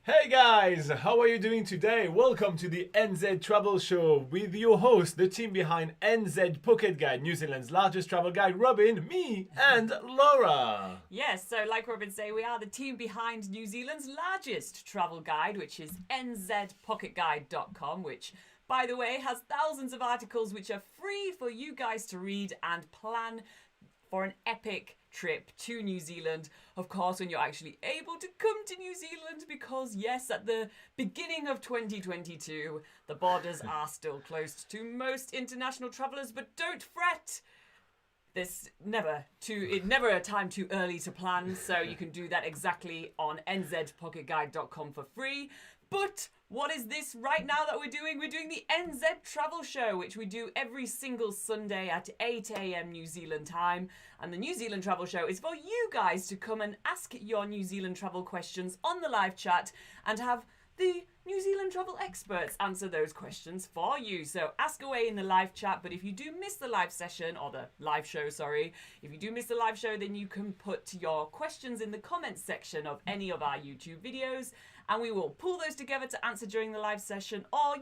Hey guys, how are you doing today? Welcome to the NZ Travel Show with your host, the team behind NZ Pocket Guide, New Zealand's largest travel guide, Robin, me, and Laura. Yes, so like Robin say, we are the team behind New Zealand's largest travel guide, which is nzpocketguide.com, which, by the way, has thousands of articles which are free for you guys to read and plan for an epic trip to New Zealand. Of course, when you're actually able to come to New Zealand, because yes, at the beginning of 2022, the borders are still closed to most international travellers, but don't fret. There's never a time too early to plan, so you can do that exactly on nzpocketguide.com for free. But what is this right now that we're doing? We're doing the NZ Travel Show, which we do every single Sunday at 8 a.m. New Zealand time. And the New Zealand Travel Show is for you guys to come and ask your New Zealand travel questions on the live chat and have the New Zealand travel experts answer those questions for you. So ask away in the live chat, but if you do miss the live session, or the live show, sorry, if you do miss the live show, then you can put your questions in the comments section of any of our YouTube videos, and we will pull those together to answer during the live session, or,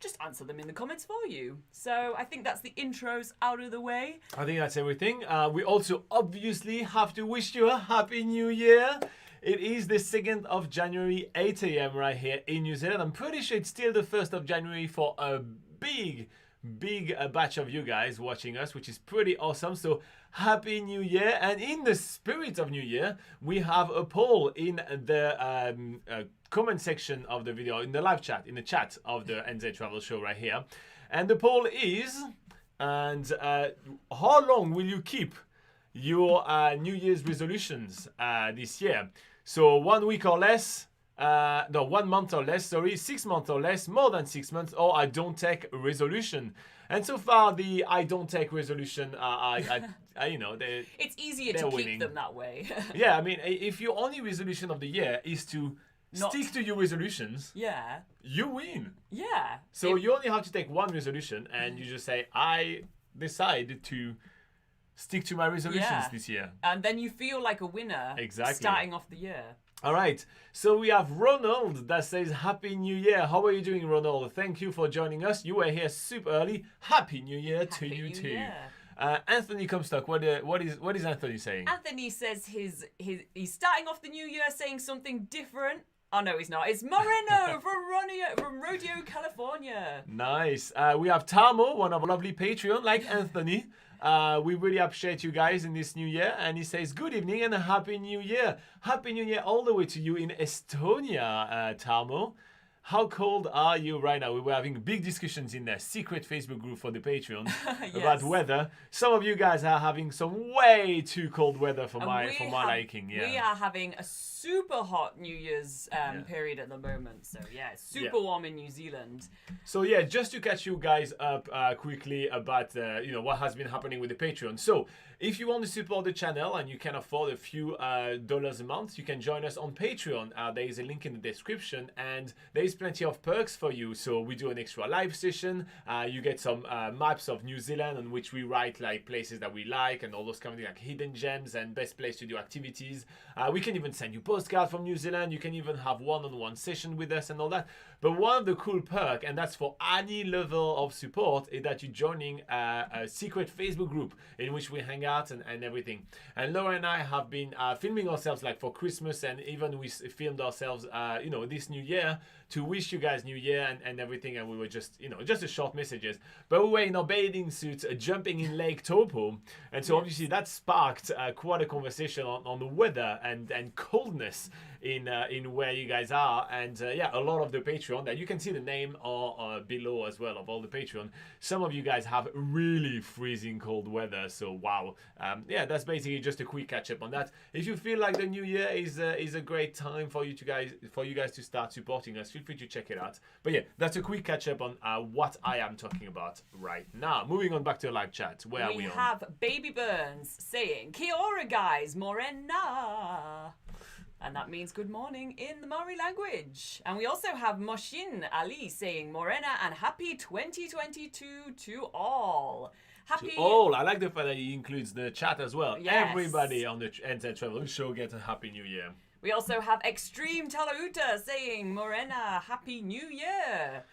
just answer them in the comments for you. So I think that's the intros out of the way. I think that's everything. We also obviously have to wish you a Happy New Year. It is the 2nd of January, 8 a.m. right here in New Zealand. I'm pretty sure it's still the 1st of January for a big batch of you guys watching us, which is pretty awesome. So Happy New Year. And in the spirit of New Year, we have a poll in the comment section of the video, in the live chat, in the chat of the NZ Travel Show right here. And the poll is, how long will you keep your New Year's resolutions this year? So 1 week or less, 1 month or less, 6 months or less, more than 6 months, or I don't take a resolution. And so far, the I don't take resolution, it's easier to winning. Keep them that way. Yeah, I mean, if your only resolution of the year is to stick to your resolutions, yeah, you win. Yeah. So you only have to take one resolution, and you just say, I decide to stick to my resolutions this year. And then you feel like a winner. Exactly. Starting off the year. All right. So we have Ronald that says Happy New Year. How are you doing, Ronald? Thank you for joining us. You were here super early. Happy New Year to you too. Year. Anthony Comstock, what is Anthony saying? Anthony says he's starting off the new year saying something different. Oh no, he's not. It's Moreno from Rodeo, California. Nice. We have Tamo, one of our lovely Patreon, like Anthony. We really appreciate you guys in this new year. And he says, good evening and a Happy New Year. Happy New Year all the way to you in Estonia, Tamo. How cold are you right now? We were having big discussions in the secret Facebook group for the Patreon about weather. Some of you guys are having some way too cold weather for my liking. Yeah. We are having a super hot New Year's period at the moment. So yeah, it's super warm in New Zealand. So yeah, just to catch you guys up quickly about what has been happening with the Patreon. So if you want to support the channel and you can afford a few dollars a month, you can join us on Patreon. There is a link in the description, and there is plenty of perks for you. So we do an extra live session. You get some maps of New Zealand on which we write like places that we like and all those kind of things, like hidden gems and best place to do activities. We can even send you postcards from New Zealand. You can even have one-on-one session with us and all that. But one of the cool perks, and that's for any level of support, is that you're joining a secret Facebook group in which we hang out and everything. And Laura and I have been filming ourselves like for Christmas, and even we filmed ourselves this new year to wish you guys New Year and everything. And we were just a short messages, but we were in our bathing suits jumping in Lake Taupo, and so obviously that sparked quite a conversation on the weather and coldness in where you guys are. And a lot of the Patreon that you can see the name or below as well of all the Patreon, some of you guys have really freezing cold weather. So wow. That's basically just a quick catch up on that. If you feel like the new year is a great time for you guys to start supporting us, feel free to check it out. But yeah, that's a quick catch up on what I am talking about right now. Moving on back to the live chat. Where are we on? We have Baby Burns saying, Kia ora guys, morena. And that means good morning in the Maori language. And we also have Moshin Ali saying, Morena and happy 2022 to all. Happy to all. I like the fact that he includes the chat as well. Yes. Everybody on the NZ Travel Show gets a happy new year. We also have Extreme Talauta saying, Morena, Happy New Year.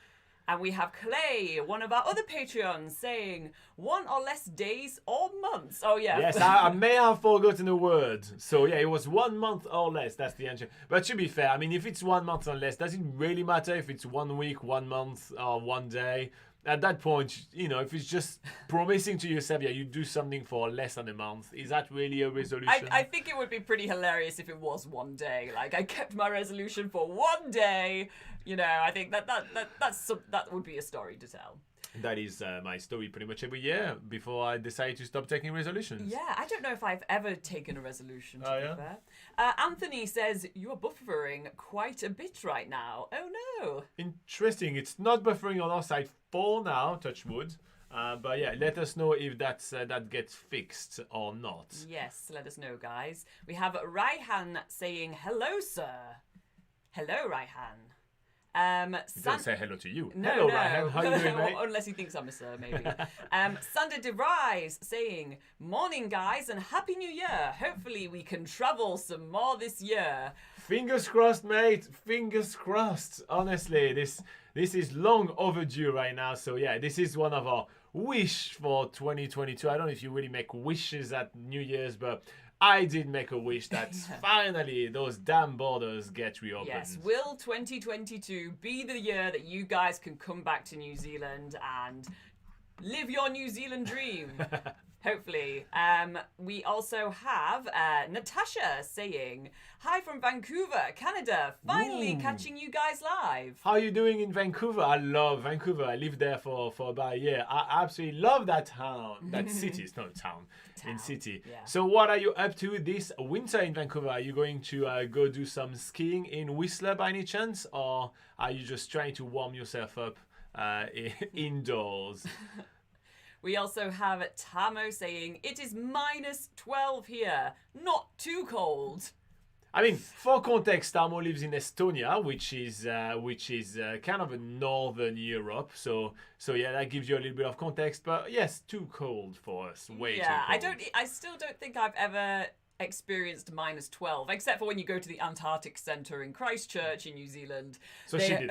And we have Clay, one of our other Patreons, saying 1 or less days or months. Oh, yeah. Yes, I may have forgotten a word. So, yeah, it was 1 month or less. That's the answer. But to be fair, I mean, if it's 1 month or less, does it really matter if it's 1 week, 1 month, or 1 day? At that point, you know, if it's just promising to yourself, yeah, you do something for less than a month, is that really a resolution? I think it would be pretty hilarious if it was 1 day. Like, I kept my resolution for 1 day. You know, I think that would be a story to tell. That is my story pretty much every year before I decide to stop taking resolutions. Yeah, I don't know if I've ever taken a resolution, to be yeah? fair. Anthony says, you're buffering quite a bit right now. Oh, no. Interesting. It's not buffering on our side for now, touch wood. But yeah, let us know if that gets fixed or not. Yes, let us know, guys. We have Raihan saying, hello, sir. Hello, Raihan. Don't say hello to you. No, hello, no. Ryan. How you doing, mate? Unless he thinks I'm a sir, maybe. Sander DeVries saying, morning, guys, and Happy New Year. Hopefully we can travel some more this year. Fingers crossed, mate. Fingers crossed. Honestly, this is long overdue right now. So yeah, this is one of our wish for 2022. I don't know if you really make wishes at New Year's, but I did make a wish that finally those damn borders get reopened. Yes, will 2022 be the year that you guys can come back to New Zealand and live your New Zealand dream? Hopefully. We also have Natasha saying, hi from Vancouver, Canada. Finally catching you guys live. How are you doing in Vancouver? I love Vancouver. I lived there for about a year. I absolutely love that town. That city. It's not a town. In city. Yeah. So what are you up to this winter in Vancouver? Are you going to go do some skiing in Whistler by any chance? Or are you just trying to warm yourself up indoors? We also have Tamo saying, it is minus 12 here. Not too cold. I mean, for context, Tamo lives in Estonia, which is kind of a northern Europe. So yeah, that gives you a little bit of context. But yes, too cold for us. Way too cold. I still don't think I've ever experienced minus 12, except for when you go to the Antarctic Centre in Christchurch in New Zealand. So she did.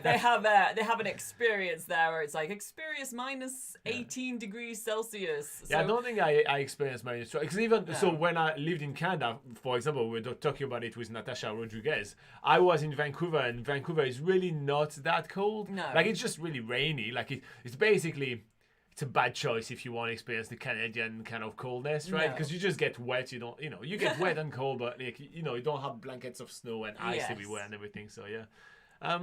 they have an experience there where it's like experience minus 18 degrees Celsius. Yeah, I don't think I experienced minus 12. Because even so, when I lived in Canada, for example, we were talking about it with Natasha Rodriguez. I was in Vancouver, and Vancouver is really not that cold. No, like it's just really rainy. Like it's basically. It's a bad choice if you want to experience the Canadian kind of coldness, right? Because you just get wet. You get wet and cold, but you don't have blankets of snow and ice everywhere and everything. So yeah.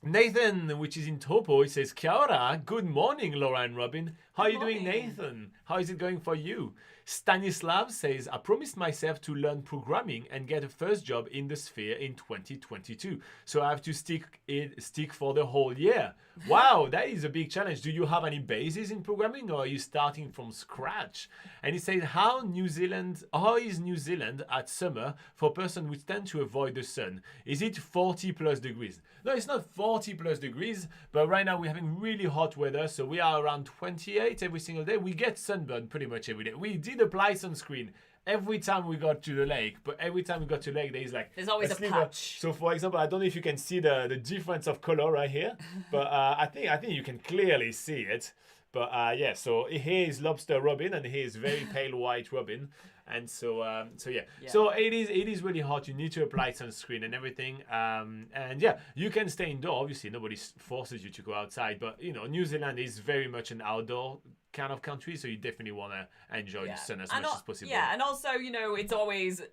Nathan, which is in Topo, he says, Kia ora, good morning, Laura and Robin. How are you doing, Nathan? How is it going for you? Stanislav says, I promised myself to learn programming and get a first job in the sphere in 2022. So I have to stick for the whole year. Wow, that is a big challenge. Do you have any bases in programming or are you starting from scratch? And he says, how is New Zealand at summer for persons which tend to avoid the sun? Is it 40 plus degrees? No, it's not 40 plus degrees, but right now we're having really hot weather. So we are around 28 every single day. We get sunburn pretty much every day. We did apply sunscreen every time we got to the lake, but every time we got to the lake, there's always a patch. So for example, I don't know if you can see the difference of color right here, but I think you can clearly see it. But yeah, so here is Lobster Robin and here is very pale white Robin. And so yeah. So it is really hot. You need to apply sunscreen and everything. And yeah, you can stay indoor. Obviously, nobody forces you to go outside. But New Zealand is very much an outdoor kind of country, so you definitely want to enjoy the sun as much as possible. Yeah, and also it's always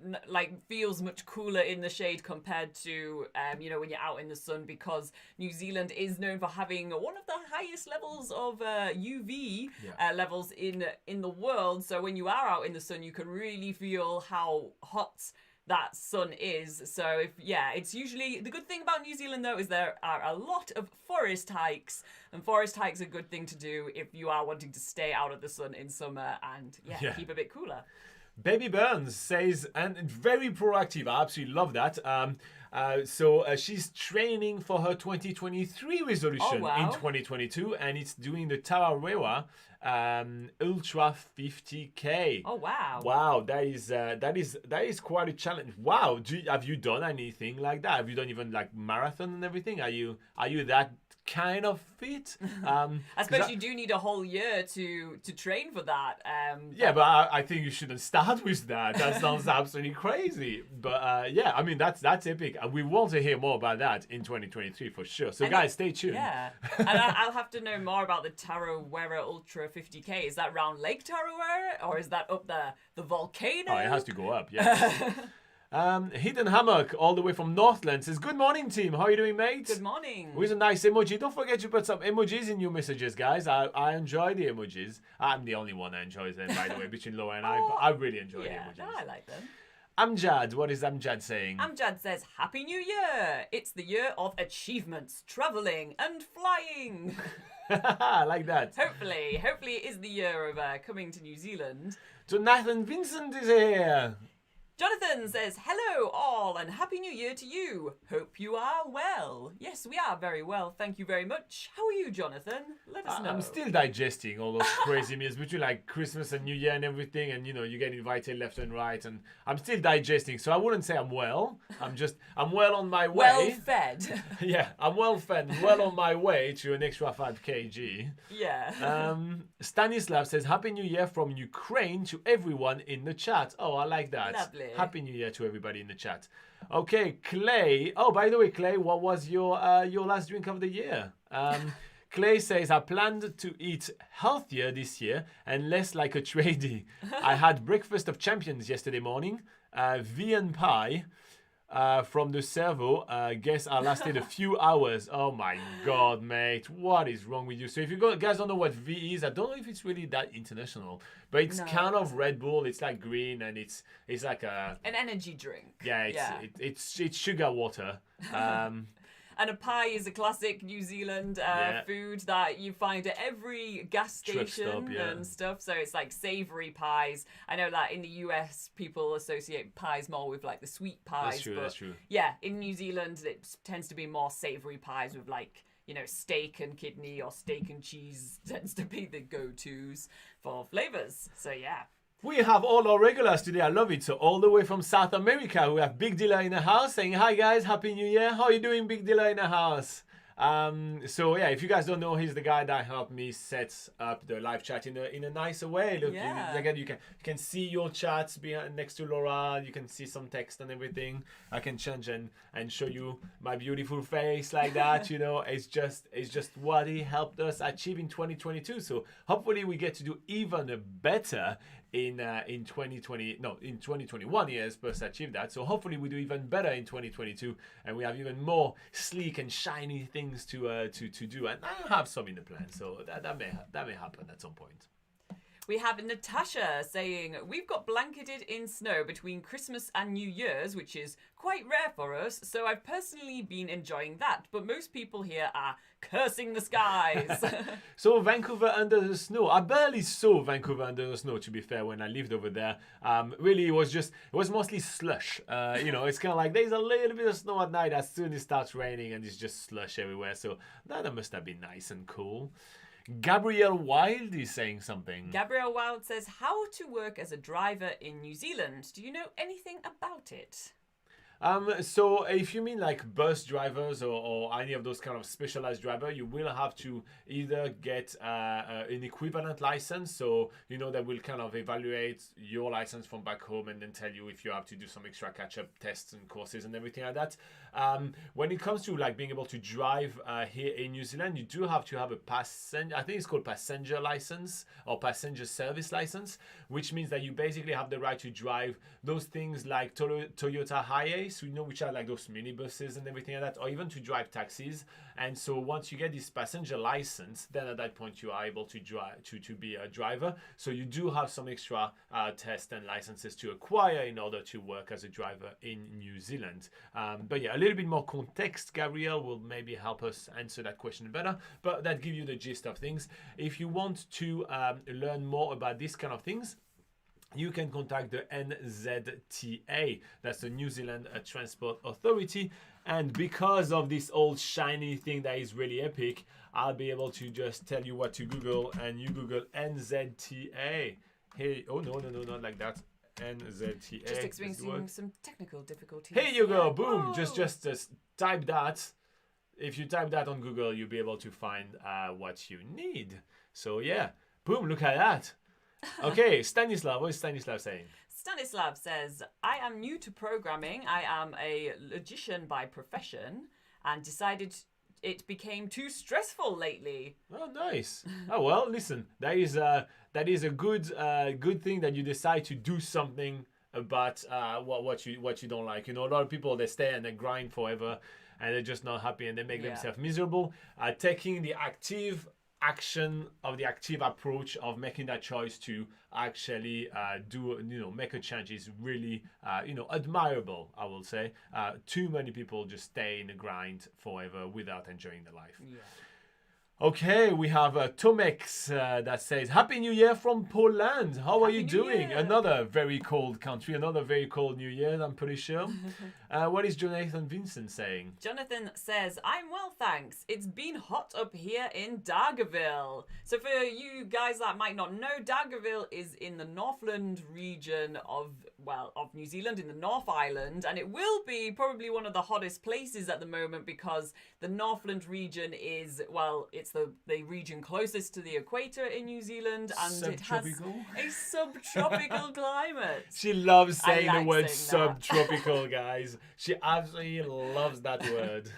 feels much cooler in the shade compared to when you're out in the sun, because New Zealand is known for having one of the highest levels of UV levels in the world. So when you are out in the sun, you can really feel how hot that sun is. So it's usually, the good thing about New Zealand though is there are a lot of forest hikes, and forest hikes are a good thing to do if you are wanting to stay out of the sun in summer and keep a bit cooler. Baby Burns says, and very proactive, I absolutely love that. So she's training for her 2023 resolution wow. in 2022, and it's doing the Tarawewa Ultra 50K. Oh wow. Wow, that is quite a challenge. Wow, have you done anything like that? Have you done even like marathon and everything? Are you that kind of fit? I suppose you do need a whole year to train for that. Yeah, but I think you shouldn't start with that. That sounds absolutely crazy. But yeah, I mean that's epic. We want to hear more about that in 2023 for sure. So guys, stay tuned. Yeah, and I'll have to know more about the Tarawera Ultra 50K. Is that round Lake Tarawera, or is that up the volcano? Oh, it has to go up. Yeah. Hidden Hammock, all the way from Northland, says, "Good morning, team. How are you doing, mate?" Good morning. With a nice emoji. Don't forget to put some emojis in your messages, guys. I enjoy the emojis. I'm the only one that enjoys them, by the way, between Laura and I. But I really enjoy the emojis. Yeah, I like them. Amjad, what is Amjad saying? Amjad says, Happy New Year! It's the year of achievements, travelling and flying. I like that. Hopefully it is the year of coming to New Zealand. So Nathan Vincent is here. Jonathan says, hello all and Happy New Year to you. Hope you are well. Yes, we are very well. Thank you very much. How are you, Jonathan? Let us know. I'm still digesting all those crazy meals between like Christmas and New Year and everything. And, you know, you get invited left and right. And I'm still digesting. So I wouldn't say I'm well. I'm well on my way. Well fed. Yeah, I'm well fed. Well on my way to an extra 5 kg. Yeah. Stanislav says, Happy New Year from Ukraine to everyone in the chat. Oh, I like that. Lovely. Happy New Year to everybody in the chat. Okay, Clay. Oh, by the way, Clay, what was your last drink of the year? Clay says, I planned to eat healthier this year and less like a tradie. I had breakfast of champions yesterday morning, vegan pie from the servo. Guess I lasted a few hours. Oh my God, mate. What is wrong with you? So if you guys don't know what V is, I don't know if it's really that international, but it's kind of Red Bull. It's like green and it's like an energy drink. Yeah, it's sugar water. And a pie is a classic New Zealand food that you find at every gas station and stuff. So it's like savory pies. I know that in the US, people associate pies more with like the sweet pies. That's true. Yeah, in New Zealand, it tends to be more savory pies with like, you know, steak and kidney or steak and cheese tends to be the go-tos for flavors. So yeah. We have all our regulars today. I love it. So all the way from South America, we have Big Dilla in the house saying, hi guys, Happy New Year. How are you doing, Big Dilla in the house? So yeah, if you guys don't know, he's the guy that helped me set up the live chat in a nicer way. Look, again, you can see your chats behind next to Laura. You can see some text and everything. I can change and show you my beautiful face like that. You know, it's just what he helped us achieve in 2022. So hopefully we get to do even better in 2021 years plus achieve that. So hopefully we do even better in 2022 and we have even more sleek and shiny things to do, and I have some in the plan, so that may happen at some point. We have Natasha saying, we've got blanketed in snow between Christmas and New Year's, which is quite rare for us, so I've personally been enjoying that, but most people here are cursing the skies. So Vancouver under the snow. I barely saw Vancouver under the snow, to be fair, when I lived over there. Really, it was mostly slush. You know, it's kind of like there's a little bit of snow at night as soon as it starts raining and it's just slush everywhere, so that must have been nice and cool. Gabrielle Wild is saying something. Gabrielle Wild says, how to work as a driver in New Zealand. Do you know anything about it? So if you mean like bus drivers or any of those kind of specialized driver, you will have to either get an equivalent license. So, you know, that will kind of evaluate your license from back home and then tell you if you have to do some extra catch-up tests and courses and everything like that. When it comes to like being able to drive here in New Zealand, you do have to have a passenger, I think it's called passenger license or passenger service license, which means that you basically have the right to drive those things like Toyota Hiace, you know, which are like those minibuses and everything like that, or even to drive taxis. And so once you get this passenger license, then at that point you are able to drive to be a driver. So you do have some extra tests and licenses to acquire in order to work as a driver in New Zealand. But yeah, a little bit more context, Gabrielle, will maybe help us answer that question better. But that gives you the gist of things. If you want to learn more about these kind of things, you can contact the NZTA, that's the New Zealand Transport Authority. And because of this old shiny thing that is really epic, I'll be able to just tell you what to Google, and you Google NZTA. Hey, oh no, not like that. NZTA. Just experiencing some technical difficulties. Here you go, boom! Whoa. Just type that. If you type that on Google, you'll be able to find what you need. So yeah, boom! Look at that. Okay, Stanislav, what is Stanislav saying? Stanislav says, I am new to programming. I am a logician by profession and decided it became too stressful lately. Oh, nice. Oh well, listen, that is a good thing that you decide to do something about what you don't like. You know, a lot of people, they stay and they grind forever, and they're just not happy, and they make themselves miserable. Taking the active action of the active approach of making that choice to actually make a change is really admirable, I will say. Too many people just stay in the grind forever without enjoying their life. Okay, we have Tomex that says, Happy New Year from Poland. How are you doing? Another very cold country, another very cold New Year, I'm pretty sure. What is Jonathan Vincent saying? Jonathan says, I'm well, thanks. It's been hot up here in Dargaville. So for you guys that might not know, Dargaville is in the Northland region of New Zealand, in the North Island, and it will be probably one of the hottest places at the moment because the Northland region is, it's the region closest to the equator in New Zealand, and it has a subtropical climate. She loves saying the word subtropical, guys. She absolutely loves that word.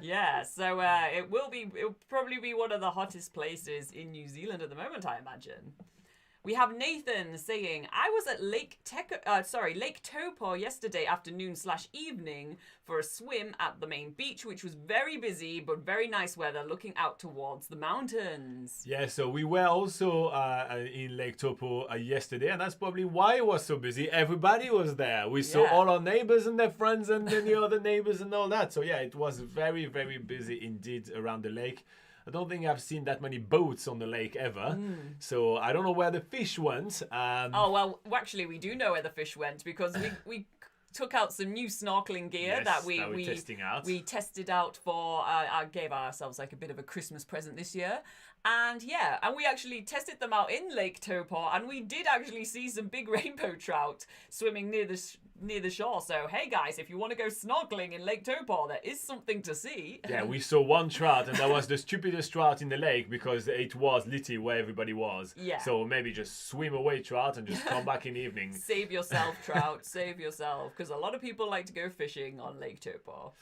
Yeah, so it'll probably be one of the hottest places in New Zealand at the moment, I imagine. We have Nathan saying, I was at Lake Taupo yesterday afternoon/evening for a swim at the main beach, which was very busy, but very nice weather looking out towards the mountains. Yeah, so we were also in Lake Taupo yesterday, and that's probably why it was so busy. Everybody was there. We saw all our neighbors and their friends and then the other neighbors and all that. So yeah, it was very, very busy indeed around the lake. I don't think I've seen that many boats on the lake ever. So I don't know where the fish went. Actually, we do know where the fish went because we took out some new snorkeling gear that we're testing out. We tested out for, gave ourselves like a bit of a Christmas present this year. And we actually tested them out in Lake Taupo, and we did actually see some big rainbow trout swimming near the shore. So hey guys, if you want to go snorkeling in Lake Taupo, there is something to see. Yeah, we saw one trout, and that was the stupidest trout in the lake because it was literally where everybody was. Yeah. So maybe just swim away, trout, and just come back in the evening. Save yourself, trout. Save yourself, because a lot of people like to go fishing on Lake Taupo.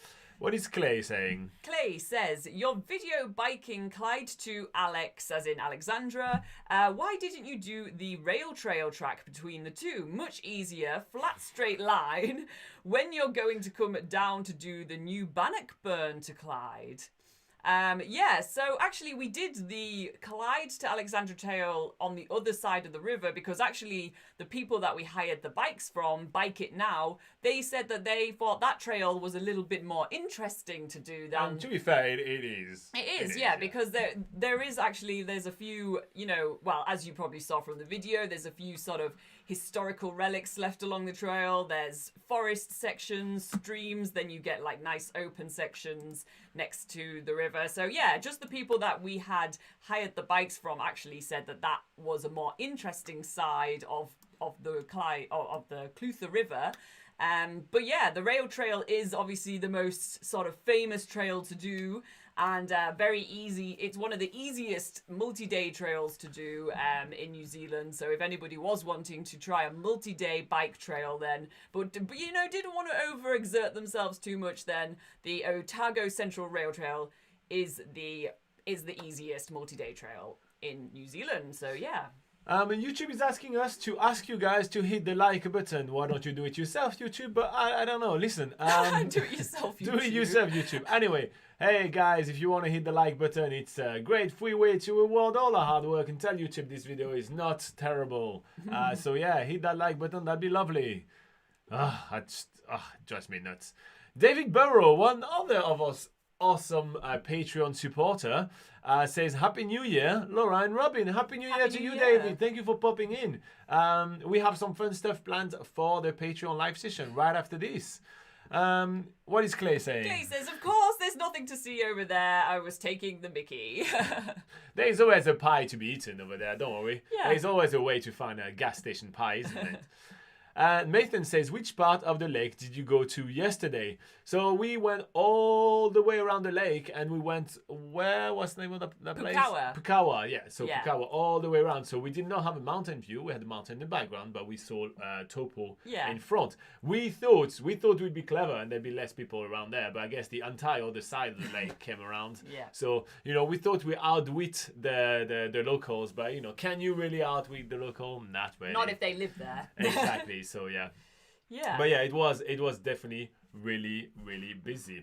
What is Clay saying? Clay says, your video biking Clyde to Alex, as in Alexandra. Why didn't you do the rail trail track between the two? Much easier, flat straight line, when you're going to come down to do the new Bannockburn to Clyde. So actually we did the Clyde to Alexandra Trail on the other side of the river because actually the people that we hired the bikes from, Bike It Now, they said that they thought that trail was a little bit more interesting to do than... And to be fair, it is. It is, because there's a few, as you probably saw from the video, there's a few sort of historical relics left along the trail. There's forest sections, streams, then you get like nice open sections next to the river. So yeah, just the people that we had hired the bikes from actually said that was a more interesting side of the Clutha River. But yeah, the rail trail is obviously the most sort of famous trail to do, and very easy. It's one of the easiest multi-day trails to do in New Zealand. So if anybody was wanting to try a multi-day bike trail, then but didn't want to overexert themselves too much, then the Otago Central Rail Trail is the easiest multi-day trail in New Zealand. So yeah. And YouTube is asking us to ask you guys to hit the like button. Why don't you do it yourself, YouTube? But I don't know. Listen. Do it yourself, YouTube. Do it yourself, YouTube. Anyway, hey guys, if you want to hit the like button, it's a great free way to reward all our hard work and tell YouTube this video is not terrible. So yeah, hit that like button. That'd be lovely. It drives me nuts. David Burrow, one other of us awesome Patreon supporter, says, Happy New Year, Laura and Robin. Happy New Year to you, David. Thank you for popping in. We have some fun stuff planned for the Patreon live session right after this. What is Clay saying? Clay says, of course, there's nothing to see over there. I was taking the mickey. There is always a pie to be eaten over there, don't worry. Yeah. There's always a way to find a gas station pie, isn't it? Nathan says, which part of the lake did you go to yesterday? So we went all the way around the lake and we went, where was the name of the place? Pukawa, yeah. So Yeah. Pukawa all the way around. So we did not have a mountain view. We had the mountain in the background, but we saw Topo in front. We thought we'd be clever and there'd be less people around there, but I guess the entire other side of the lake came around. Yeah. So, we thought we outwit the locals, but, can you really outwit the local? Not really. Not if they live there. Exactly. So yeah. Yeah. But yeah, it was definitely really, really busy.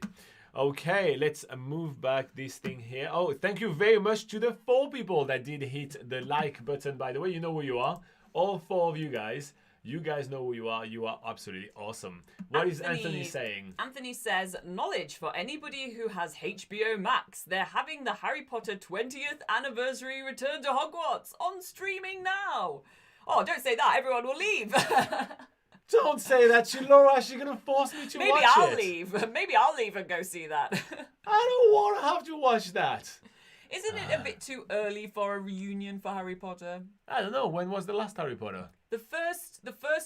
Okay, let's move back this thing here. Oh, thank you very much to the 4 people that did hit the like button, by the way. You know who you are. All 4 of you guys. You guys know who you are. You are absolutely awesome. What is Anthony saying? Anthony says, knowledge for anybody who has HBO Max. They're having the Harry Potter 20th anniversary Return to Hogwarts on streaming now. Oh, don't say that. Everyone will leave. Don't say that. Laura, she's going to force me to watch it. Maybe I'll leave. Maybe I'll leave and go see that. I don't want to have to watch that. Isn't it a bit too early for a reunion for Harry Potter? I don't know. When was the last Harry Potter? The first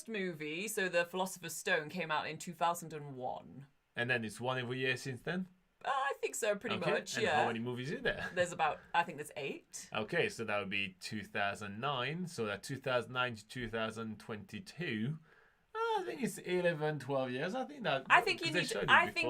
movie, so The Philosopher's Stone, came out in 2001. And then it's one every year since then? I think so, pretty much, and yeah. how many movies is there? I think there's 8. Okay, so that would be 2009. So that 2009 to 2022. I think it's 11, 12 years. I think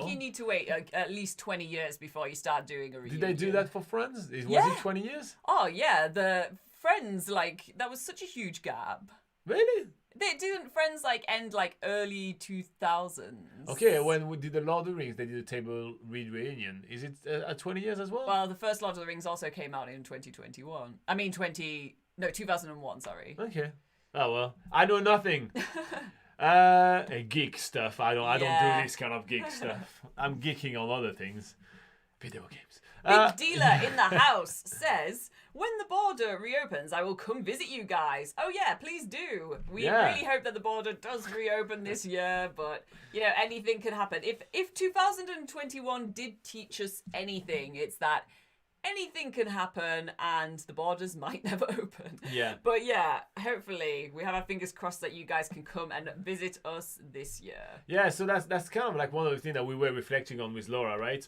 you need to wait at least 20 years before you start doing a reunion. Did they do that for Friends? Was it 20 years? Oh, yeah. The Friends, that was such a huge gap. Really? Didn't Friends end early 2000s? Okay, when we did the Lord of the Rings, they did a table read reunion. Is it 20 years as well? Well, the first Lord of the Rings also came out in 2021. 2001, sorry. Okay. Oh, well. I know nothing. Geek stuff. I don't do this kind of geek stuff. I'm geeking on other things. Video games. Big Dealer in the house says, when the border reopens, I will come visit you guys. Oh yeah, please do. We really hope that the border does reopen this year, but anything can happen. If 2021 did teach us anything, it's that anything can happen and the borders might never open. Yeah. But yeah, hopefully we have our fingers crossed that you guys can come and visit us this year. Yeah, so that's kind of one of the things that we were reflecting on with Laura, right?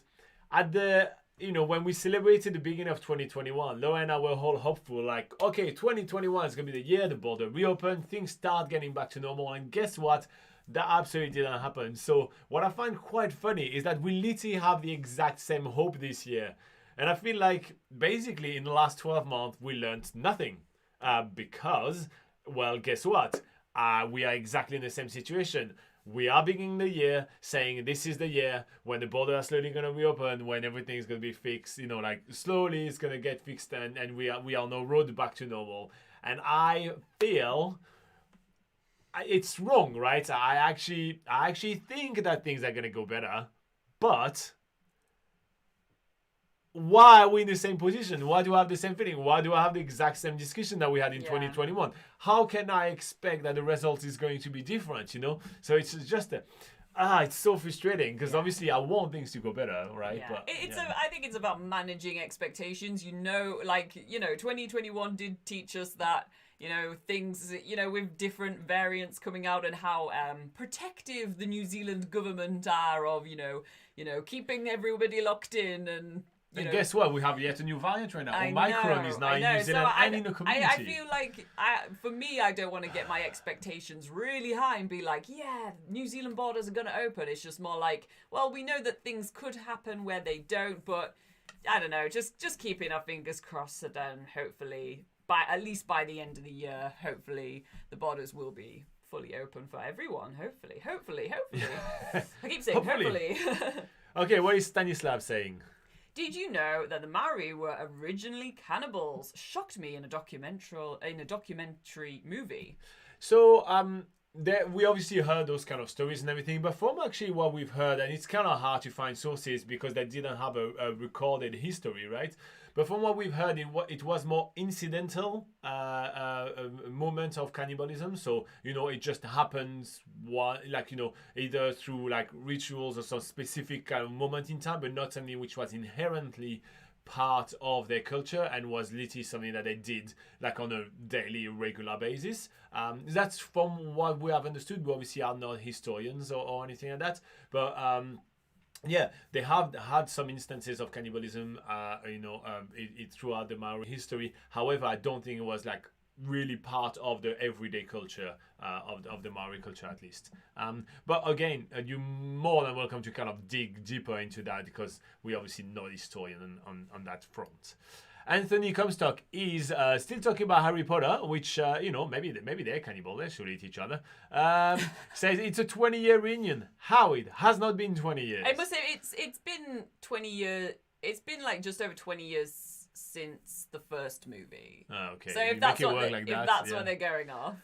When we celebrated the beginning of 2021, Laura and I were all hopeful, okay, 2021 is going to be the year the border reopen, things start getting back to normal, and guess what? That absolutely didn't happen. So what I find quite funny is that we literally have the exact same hope this year. And I feel like basically in the last 12 months, we learned nothing because, well, guess what? We are exactly in the same situation. We are beginning the year saying this is the year when the border are slowly going to reopen, when everything is going to be fixed, slowly it's going to get fixed and we are on the road back to normal. And I feel it's wrong, right? I actually think that things are going to go better, but why are we in the same position? Why do I have the same feeling? Why do I have the exact same discussion that we had in 2021? How can I expect that the result is going to be different, So it's just it's so frustrating because obviously I want things to go better, right? Yeah. But I think it's about managing expectations. 2021 did teach us that, things, with different variants coming out and how protective the New Zealand government are of, keeping everybody locked in and guess what? We have yet a new variant right now. Omicron is now in New Zealand and in the community. I feel like, for me, I don't want to get my expectations really high and be like, yeah, New Zealand borders are going to open. It's just more like, well, we know that things could happen where they don't, but I don't know, just keeping our fingers crossed that then hopefully, at least by the end of the year, hopefully the borders will be fully open for everyone. Hopefully. I keep saying hopefully. Okay, what is Stanislav saying? Did you know that the Maori were originally cannibals? Shocked me in a documentary movie. So, we obviously heard those kind of stories and everything, but from actually what we've heard, and it's kind of hard to find sources because they didn't have a recorded history, right? But from what we've heard, it was more incidental moment of cannibalism. So, it just happens, either through like rituals or some specific kind of moment in time, but not something which was inherently part of their culture and was literally something that they did like on a daily regular basis. That's from what we have understood. We obviously are not historians or anything like that, but yeah, they have had some instances of cannibalism throughout the Maori history. However, I don't think it was like really part of the everyday culture of the Maori culture, at least. But again, you're more than welcome to kind of dig deeper into that because we obviously not historian on that front. Anthony Comstock is still talking about Harry Potter, which maybe they're cannibal. They should eat each other. Says it's a 20-year reunion. How it has not been 20 years. I must say it's been 20 years. It's been like just over 20 years since the first movie. Oh, okay. So if that's what they're going off.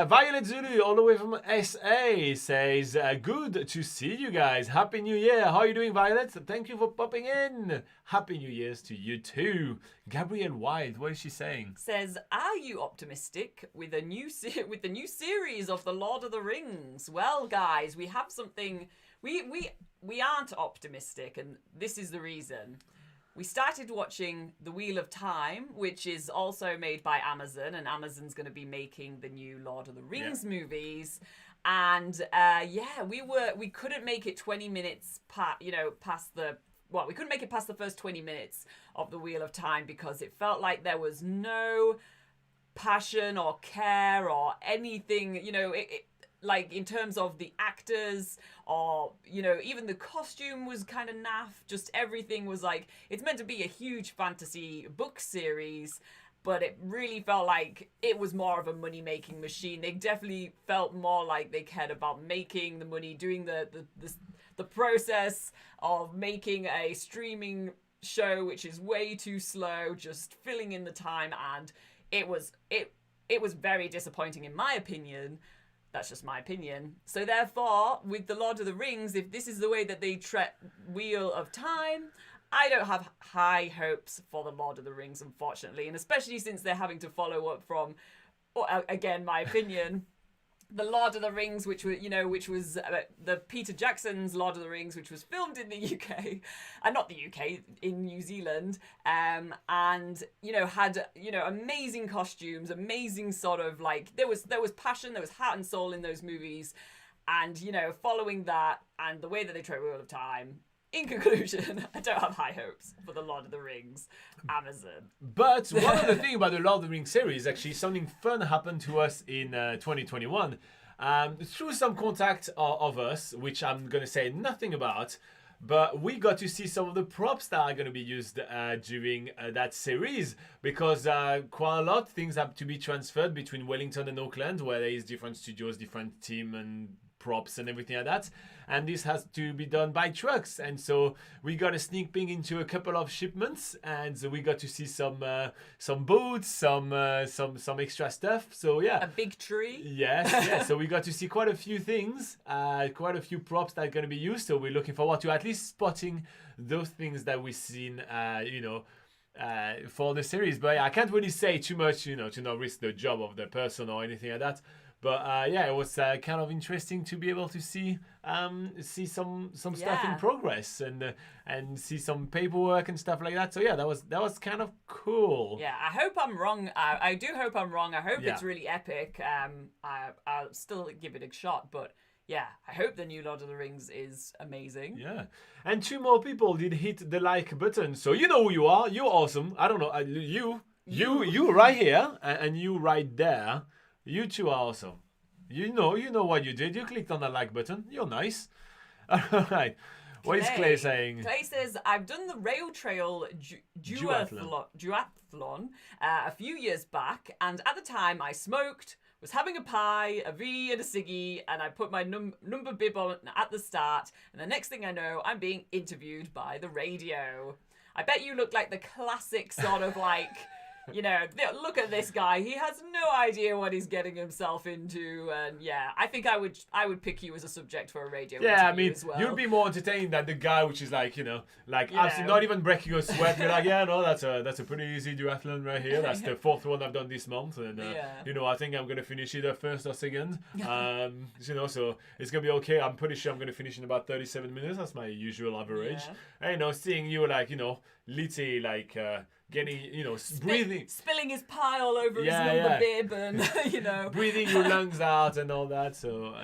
Violet Zulu, all the way from SA, says, good to see you guys. Happy New Year. How are you doing, Violet? Thank you for popping in. Happy New Year's to you too. Gabrielle Wild, what is she saying? Says, are you optimistic with the new series of The Lord of the Rings? Well, guys, we have something. We aren't optimistic, and this is the reason. We started watching The Wheel of Time, which is also made by Amazon, and Amazon's going to be making the new Lord of the Rings movies. And we couldn't make it 20 minutes past the. Well, we couldn't make it past the first 20 minutes of The Wheel of Time because it felt like there was no passion or care or anything, like in terms of the actors or, even the costume was kind of naff. Just everything was like, it's meant to be a huge fantasy book series, but it really felt like it was more of a money-making machine. They definitely felt more like they cared about making the money, doing the process of making a streaming show, which is way too slow, just filling in the time, and it was very disappointing in my opinion. That's just my opinion. So therefore, with The Lord of the Rings, if this is the way that they treat Wheel of Time, I don't have high hopes for The Lord of the Rings, unfortunately, and especially since they're having to follow up from, again, my opinion, The Lord of the Rings, which was the Peter Jackson's Lord of the Rings, which was filmed in the UK, and not the UK, in New Zealand, and had amazing costumes, amazing sort of like there was passion, there was heart and soul in those movies, and following that and the way that they treat Wheel of Time. In conclusion, I don't have high hopes for The Lord of the Rings, Amazon. But one other thing about the Lord of the Rings series, actually, something fun happened to us in 2021. Through some contact of us, which I'm going to say nothing about, but we got to see some of the props that are going to be used during that series, because quite a lot of things have to be transferred between Wellington and Auckland, where there is different studios, different team and props and everything like that, and this has to be done by trucks, and so we got a sneak peek into a couple of shipments, and so we got to see some boats, some extra stuff. So yeah, a big tree. Yes. So we got to see quite a few things, quite a few props that are going to be used. So we're looking forward to at least spotting those things that we've seen, for the series. But yeah, I can't really say too much, to not risk the job of the person or anything like that. But it was kind of interesting to be able to see some stuff in progress and see some paperwork and stuff like that. So yeah, that was kind of cool. Yeah, I hope I'm wrong. I do hope I'm wrong. I hope it's really epic. I'll still give it a shot, but yeah, I hope the new Lord of the Rings is amazing. Yeah, and 2 more people did hit the like button. So you know who you are. You're awesome. I don't know you right here and you right there. You two are awesome. You know what you did. You clicked on the like button. You're nice. All right. What is Clay saying? Clay says, I've done the rail trail duathlon a few years back, and at the time I smoked, was having a pie, a V and a ciggy, and I put my number bib on at the start, and the next thing I know, I'm being interviewed by the radio. I bet you look like the classic sort of like You know, look at this guy. He has no idea what he's getting himself into, and yeah, I think I would pick you as a subject for a radio interview as well. You'd be more entertained than the guy which is like, absolutely not even breaking a sweat. You're like, yeah, no, that's a pretty easy duathlon right here. That's the fourth one I've done this month, and I think I'm gonna finish either first or second. So it's gonna be okay. I'm pretty sure I'm gonna finish in about 37 minutes. That's my usual average. And seeing you literally getting, breathing, spilling his pie all over his number bib, and breathing your lungs out and all that. So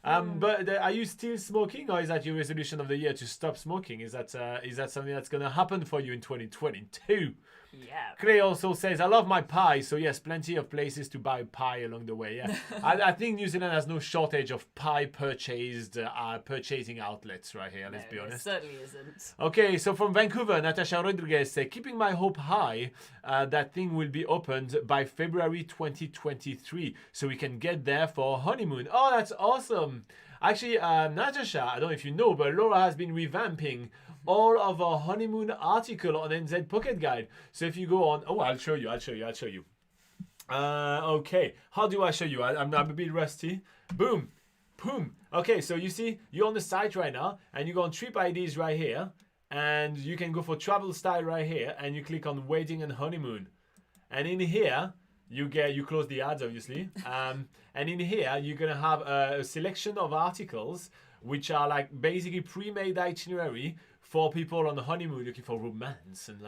but are you still smoking, or is that your resolution of the year to stop smoking? Is that something that's gonna happen for you in 2022? Yeah. Clay also says, I love my pie, so yes, plenty of places to buy pie along the way. Yeah, I think New Zealand has no shortage of pie purchasing outlets right here, let's be honest. It certainly isn't. Okay, so from Vancouver, Natasha Rodriguez says, keeping my hope high, that thing will be opened by February 2023, so we can get there for honeymoon. Oh, that's awesome. Actually, Natasha, I don't know if you know, but Laura has been revamping all of our honeymoon article on NZ Pocket Guide. So if you go on, I'll show you. Okay, how do I show you? I'm a bit rusty. Boom. Okay, so you see, you're on the site right now, and you go on trip IDs right here, and you can go for travel style right here, and you click on wedding and honeymoon. And in here, you close the ads, obviously. And in here, you're going to have a selection of articles, which are like basically pre-made itinerary for people on the honeymoon looking for romance and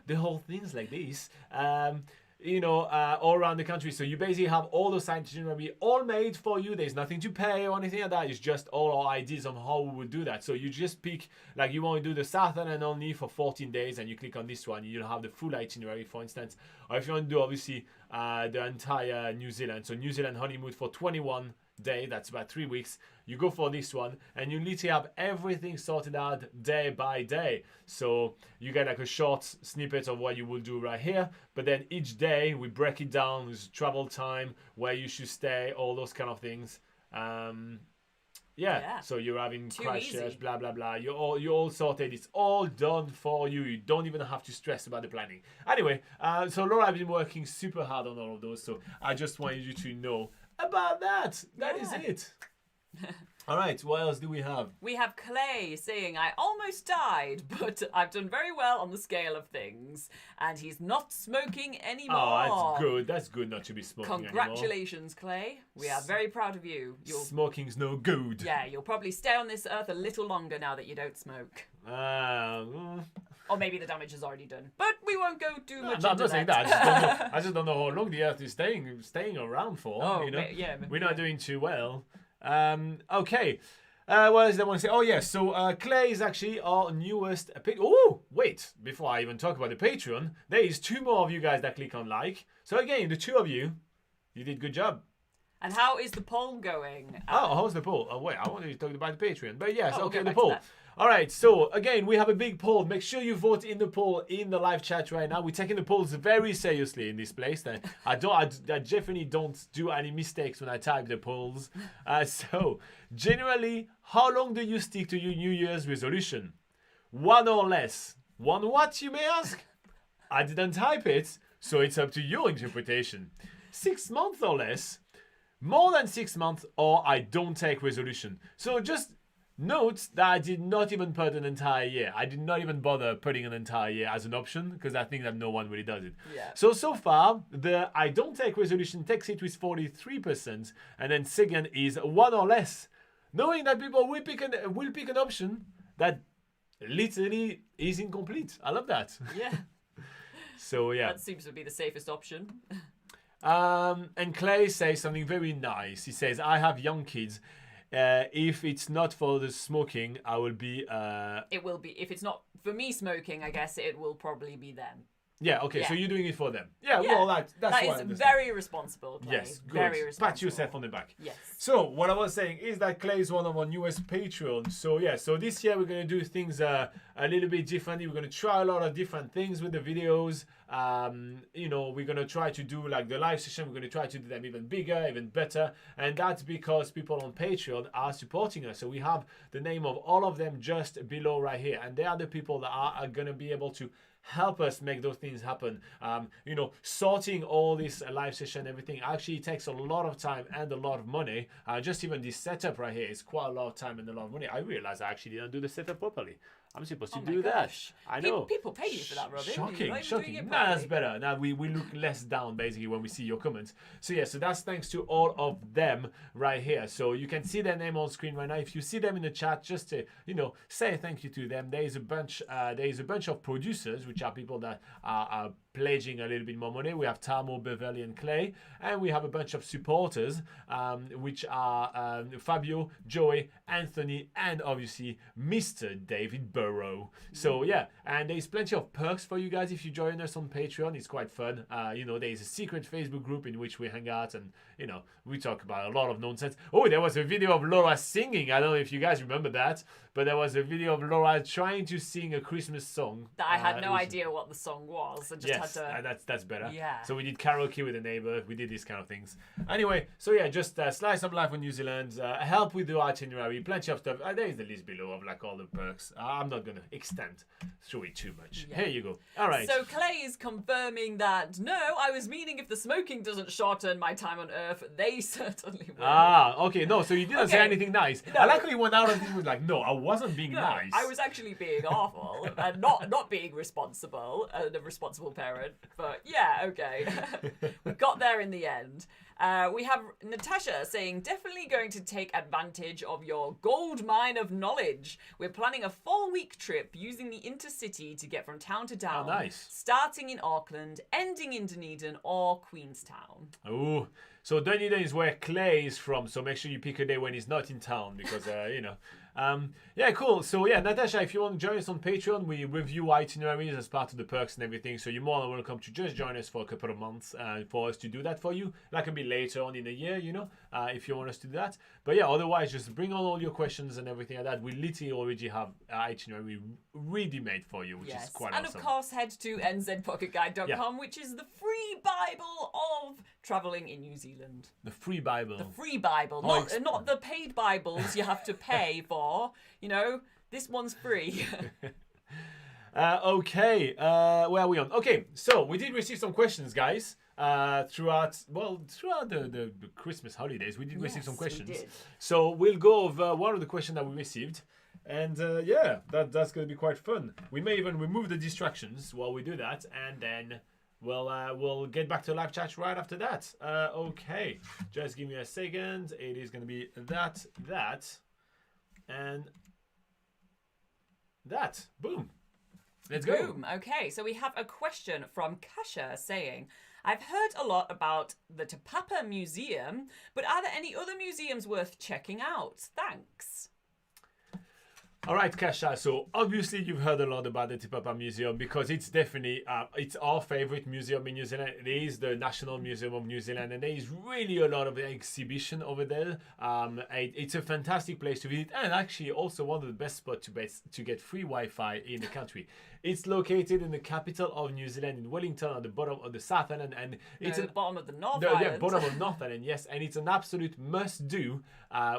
the whole things like this, all around the country. So you basically have all those itinerary all made for you. There's nothing to pay or anything like that. It's just all our ideas on how we would do that. So you just pick, like you want to do the South Island only for 14 days and you click on this one. You'll have the full itinerary, for instance. Or if you want to do, obviously, the entire New Zealand. So New Zealand honeymoon for 21 day, that's about 3 weeks, you go for this one and you literally have everything sorted out day by day. So you get like a short snippet of what you will do right here, but then each day we break it down with travel time, where you should stay, all those kind of things. So you're having Christchurch, blah blah blah, you're all sorted. It's all done for you. You don't even have to stress about the planning. Anyway, so Laura, I've been working super hard on all of those, so I just wanted you to know about that. That is it. All right, what else do we have? We have Clay saying, I almost died, but I've done very well on the scale of things. And he's not smoking anymore. Oh, that's good. That's good not to be smoking Congratulations, anymore. Clay. We are very proud of you. Smoking's no good. Yeah, you'll probably stay on this earth a little longer now that you don't smoke. Or maybe the damage is already done. But we won't go too much into I'm not saying that. I just don't know how long the earth is staying around for. Oh, We're not doing too well. Okay. What else do I want to say? Oh, yes. So Clay is actually our newest. Oh, wait. Before I even talk about the Patreon, there is 2 more of you guys that click on like. So again, the 2 of you, you did good job. And how is the poll going? How's the poll? Oh, wait. I wanted to talk about the Patreon. But yes, okay, the poll. poll. All right, so again, we have a big poll. Make sure you vote in the poll in the live chat right now. We're taking the polls very seriously in this place. I definitely don't do any mistakes when I type the polls. So, generally, how long do you stick to your New Year's resolution? 1 or less? 1 what, you may ask? I didn't type it, so it's up to your interpretation. 6 months or less? More than 6 months, or I don't take resolution. So just note that I did not even put an entire year. I did not even bother putting an entire year as an option because I think that no one really does it. Yeah. So far, the I don't take resolution takes it with 43%, and then second is 1 or less. Knowing that people will pick an option that literally is incomplete. I love that. Yeah. So yeah. That seems to be the safest option. And Clay says something very nice. He says, I have young kids. If it's not for the smoking, I will be... It will be. If it's not for me smoking, I guess it will probably be them. Yeah, okay, Yeah. So you're doing it for them. Yeah. Well, that's that what I is understand. very responsible, Clay. Yes, good. Very responsible. Pat yourself on the back. Yes. So what I was saying is that Clay is one of our newest Patreons. So yeah, so this year we're going to do things a little bit differently. We're going to try a lot of different things with the videos. We're going to try to do like the live session. We're going to try to do them even bigger, even better. And that's because people on Patreon are supporting us. So we have the name of all of them just below right here. And they are the people that are going to be able to help us make those things happen. Sorting all this live session, everything actually takes a lot of time and a lot of money. Just even this setup right here is quite a lot of time and a lot of money. I realized I actually didn't do the setup properly. I'm supposed to do that. I know. People pay you for that, Robin. Shocking. Nah, that's better. Now we look less down basically when we see your comments. So yeah, so that's thanks to all of them right here. So you can see their name on screen right now. If you see them in the chat, just to say thank you to them. There is a bunch of producers, which are people that are pledging a little bit more money. We have Tamo, Beverly, and Clay, and we have a bunch of supporters, which are Fabio, Joey, Anthony, and obviously Mr. David Burrow. So yeah, and there's plenty of perks for you guys if you join us on Patreon. It's quite fun. There's a secret Facebook group in which we hang out and we talk about a lot of nonsense. Oh, there was a video of Laura singing. I don't know if you guys remember that, but there was a video of Laura trying to sing a Christmas song. That I had no idea what the song was. I just had to... that's better. Yeah. So we did karaoke with a neighbor. We did these kind of things. Anyway, so yeah, just slice up life on New Zealand. Help with the itinerary. Plenty of stuff. There is the list below of like all the perks. I'm not gonna extend through it too much. Yeah. Here you go. All right. So Clay is confirming that no, I was meaning if the smoking doesn't shorten my time on Earth, they certainly will. Okay. No, so you didn't say anything nice. No. I like how you went out and he was like, no, I wasn't being nice. I was actually being awful and not being responsible, a responsible parent. But yeah, okay. We got there in the end. We have Natasha saying, definitely going to take advantage of your gold mine of knowledge. We're planning a 4-week trip using the intercity to get from town to town. Oh, nice. Starting in Auckland, ending in Dunedin or Queenstown. Oh, so Dunedin is where Clay is from. So make sure you pick a day when he's not in town because, yeah, cool. So yeah, Natasha, if you want to join us on Patreon, we review itineraries as part of the perks and everything. So you're more than welcome to just join us for a couple of months for us to do that for you. That can be later on in the year, if you want us to do that. But yeah, otherwise, just bring on all your questions and everything like that. We literally already have itinerary ready made for you, which is quite awesome. And of course, head to nzpocketguide.com, which is the free Bible of traveling in New Zealand. The free Bible. The free Bible, not the paid Bibles you have to pay for. This one's free. Okay, where are we on? Okay, so we did receive some questions, guys. Throughout the Christmas holidays, we did receive some questions. We did. So we'll go over one of the questions that we received. And yeah, that's going to be quite fun. We may even remove the distractions while we do that. And then we'll get back to live chat right after that. Okay, just give me a second. It is going to be that, and that. Boom. Let's go. Boom. Okay, so we have a question from Kasha saying, I've heard a lot about the Te Papa Museum, but are there any other museums worth checking out? Thanks. All right, Kasha. So obviously you've heard a lot about the Te Papa Museum because it's definitely it's our favorite museum in New Zealand. It is the National Museum of New Zealand, and there is really a lot of exhibition over there. It's a fantastic place to visit, and actually also one of the best spots to get free Wi-Fi in the country. It's located in the capital of New Zealand, in Wellington, at the bottom of the South Island, and it's at the bottom of the North Island. Yeah, bottom of North Island, yes, and it's an absolute must-do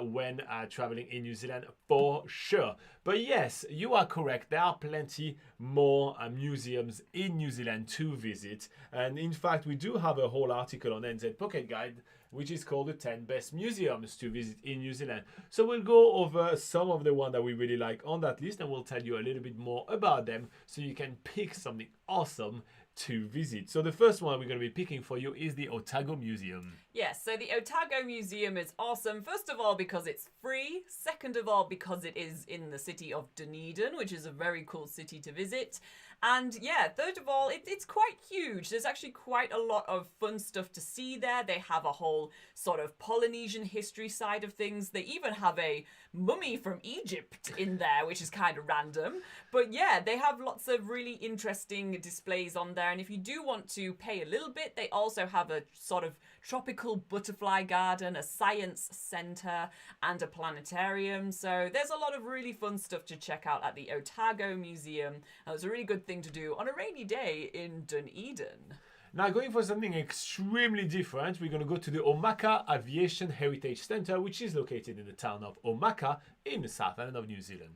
when traveling in New Zealand for sure. But yes, you are correct. There are plenty more museums in New Zealand to visit, and in fact, we do have a whole article on NZ Pocket Guide, which is called the 10 best museums to visit in New Zealand. So we'll go over some of the ones that we really like on that list, and we'll tell you a little bit more about them so you can pick something awesome to visit. So the first one we're going to be picking for you is the Otago Museum. Yes, so the Otago Museum is awesome. First of all, because it's free. Second of all, because it is in the city of Dunedin, which is a very cool city to visit. And yeah, third of all, it's quite huge. There's actually quite a lot of fun stuff to see there. They have a whole sort of Polynesian history side of things. They even have a mummy from Egypt in there, which is kind of random. But yeah, they have lots of really interesting displays on there. And if you do want to pay a little bit, they also have a sort of tropical butterfly garden, a science centre, and a planetarium. So there's a lot of really fun stuff to check out at the Otago Museum. And it's a really good thing to do on a rainy day in Dunedin. Now, going for something extremely different, we're going to go to the Omaka Aviation Heritage Centre, which is located in the town of Omaka in the South Island of New Zealand.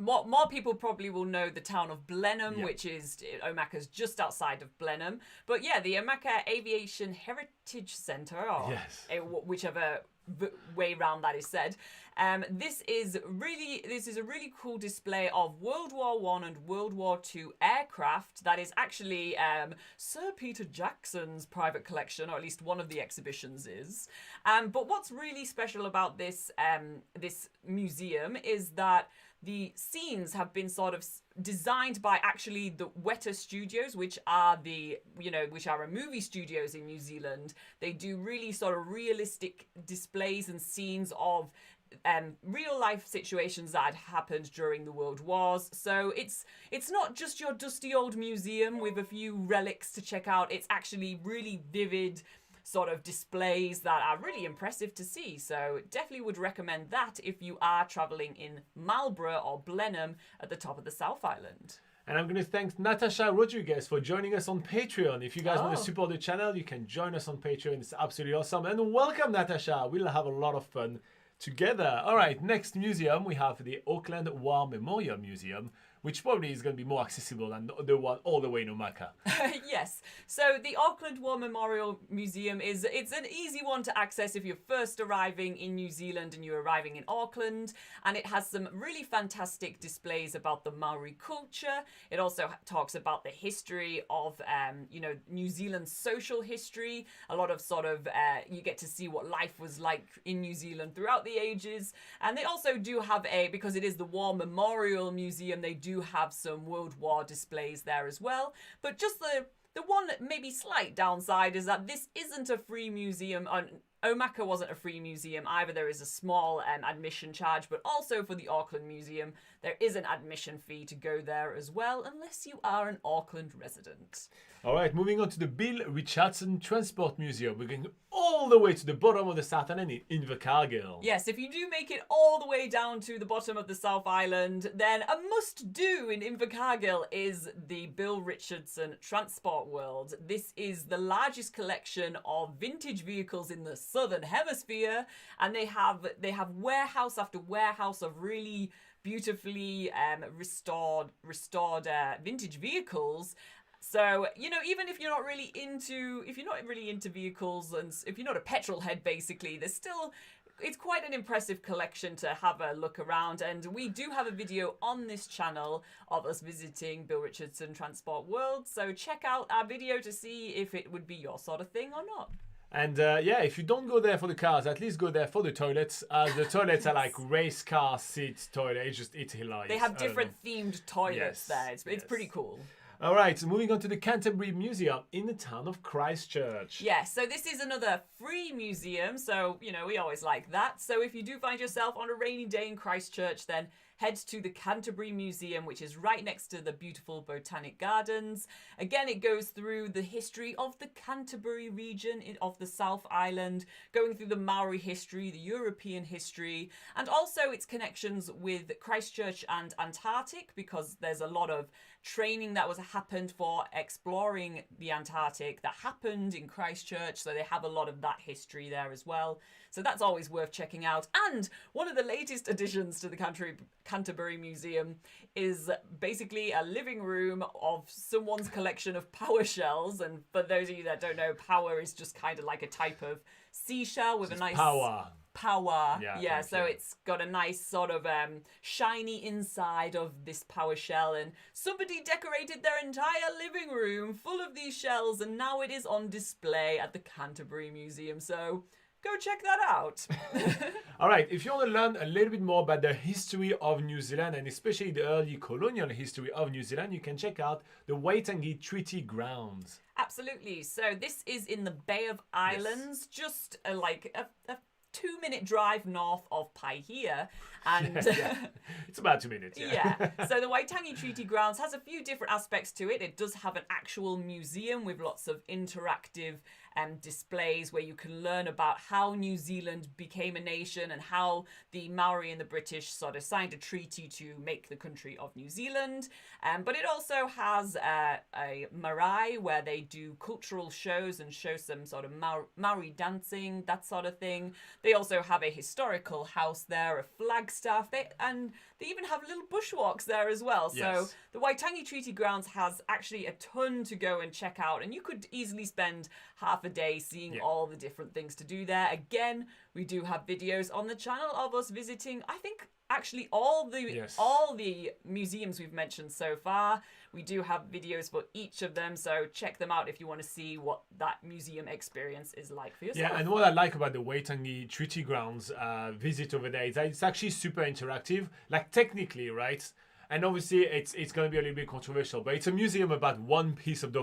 more people probably will know the town of Blenheim, Yeah. which is Omaka's just outside of Blenheim. But yeah, the Omaka Aviation Heritage Centre, or Yes. whichever way round that is said. This is a really cool display of World War One and World War Two aircraft. That is actually Sir Peter Jackson's private collection, or at least one of the exhibitions is. But what's really special about this this museum is that the scenes have been sort of designed by actually the Weta Studios, which are a movie studios in New Zealand. They do really sort of realistic displays and scenes of real life situations that had happened during the World Wars. So it's not just your dusty old museum with a few relics to check out. It's actually really vivid sort of displays that are really impressive to see. So definitely would recommend that if you are traveling in Marlborough or Blenheim at the top of the South Island. And I'm going to thank Natasha Rodriguez for joining us on Patreon. If you guys want to Oh. support the channel, you can join us on Patreon. It's absolutely awesome. And welcome, Natasha. We'll have a lot of fun together. All right, next museum, we have the Auckland War Memorial Museum, which probably is going to be more accessible than the one all the way in Omaka. Yes. So the Auckland War Memorial Museum it's an easy one to access if you're first arriving in New Zealand and you're arriving in Auckland, and it has some really fantastic displays about the Maori culture. It also talks about the history of New Zealand's social history. A lot of sort of you get to see what life was like in New Zealand throughout the ages. And they also do have because it is the War Memorial Museum, they do have some World War displays there as well. But just the one maybe slight downside is that this isn't a free museum. Omaka wasn't a free museum either. There is a small admission charge, but also for the Auckland Museum, there is an admission fee to go there as well, unless you are an Auckland resident. All right, moving on to the Bill Richardson Transport Museum. We're going all the way to the bottom of the South Island in Invercargill. Yes, if you do make it all the way down to the bottom of the South Island, then a must-do in Invercargill is the Bill Richardson Transport World. This is the largest collection of vintage vehicles in the Southern Hemisphere, and they have warehouse after warehouse of really beautifully restored vintage vehicles. So, even if you're not really into vehicles, and if you're not a petrol head, basically, it's quite an impressive collection to have a look around. And we do have a video on this channel of us visiting Bill Richardson Transport World. So check out our video to see if it would be your sort of thing or not. And if you don't go there for the cars, at least go there for the toilets. The toilets are like race car seat toilets. It's hilarious. They have different themed toilets Yes, there. It's yes. pretty cool. All right, so moving on to the Canterbury Museum in the town of Christchurch. Yes, so this is another free museum, so, we always like that. So if you do find yourself on a rainy day in Christchurch, then head to the Canterbury Museum, which is right next to the beautiful Botanic Gardens. Again, it goes through the history of the Canterbury region of the South Island, going through the Maori history, the European history, and also its connections with Christchurch and Antarctic, because there's a lot of training that happened for exploring the Antarctic that happened in Christchurch, so they have a lot of that history there as well. So that's always worth checking out. And one of the latest additions to the Canterbury Museum is basically a living room of someone's collection of power shells. And for those of you that don't know, power is just kind of like a type of seashell with a nice Power. Yeah, so it's got a nice sort of shiny inside of this power shell, and somebody decorated their entire living room full of these shells, and now it is on display at the Canterbury Museum. So go check that out. All right, if you want to learn a little bit more about the history of New Zealand, and especially the early colonial history of New Zealand, you can check out the Waitangi Treaty Grounds. Absolutely. So this is in the Bay of Islands, just like a 2-minute drive north of Paihia. And It's about 2 minutes. yeah. So the Waitangi Treaty Grounds has a few different aspects to it. It does have an actual museum with lots of interactive displays where you can learn about how New Zealand became a nation and how the Maori and the British sort of signed a treaty to make the country of New Zealand. But it also has a marae where they do cultural shows and show some sort of Maori dancing, that sort of thing. They also have a historical house there, a flagstaff, and they even have little bushwalks there as well. So Yes. the Waitangi Treaty Grounds has actually a ton to go and check out, and you could easily spend half a day seeing all the different things to do there. Again, we do have videos on the channel of us visiting, I think, actually all the museums we've mentioned so far. We do have videos for each of them, so check them out if you want to see what that museum experience is like for yourself. Yeah, and what I like about the Waitangi Treaty Grounds visit over there is that it's actually super interactive. Like technically, right? And obviously, it's going to be a little bit controversial, but it's a museum about one piece of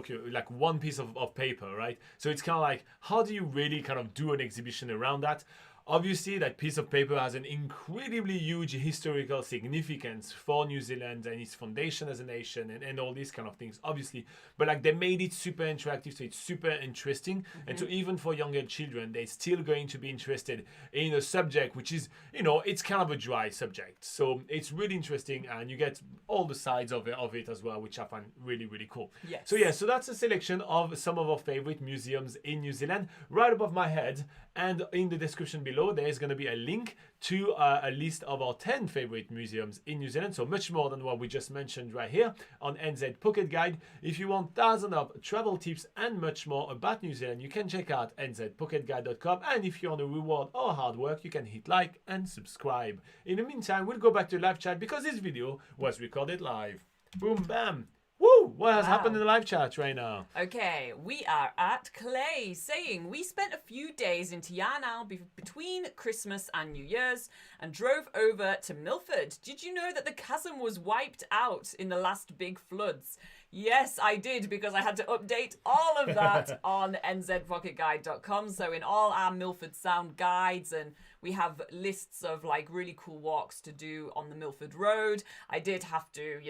one piece of paper, right? So it's kind of like, how do you really kind of do an exhibition around that? Obviously, that piece of paper has an incredibly huge historical significance for New Zealand and its foundation as a nation and all these kind of things, obviously. But like they made it super interactive, so it's super interesting. And so even for younger children, they're still going to be interested in a subject which is, it's kind of a dry subject. So it's really interesting, and you get all the sides of it as well, which I find really, really cool. Yes. So that's a selection of some of our favorite museums in New Zealand. Right above my head, and in the description below, there is going to be a link to a list of our 10 favorite museums in New Zealand. So much more than what we just mentioned right here on NZ Pocket Guide. If you want thousands of travel tips and much more about New Zealand, you can check out nzpocketguide.com. And if you want to reward our hard work, you can hit like and subscribe. In the meantime, we'll go back to live chat because this video was recorded live. Boom, bam. Woo! What has happened in the live chat right now? Okay, we are at Clay saying, we spent a few days in Tianao between Christmas and New Year's and drove over to Milford. Did you know that the chasm was wiped out in the last big floods? Yes, I did, because I had to update all of that on nzpocketguide.com. So in all our Milford Sound guides, and we have lists of like really cool walks to do on the Milford Road. I did have to,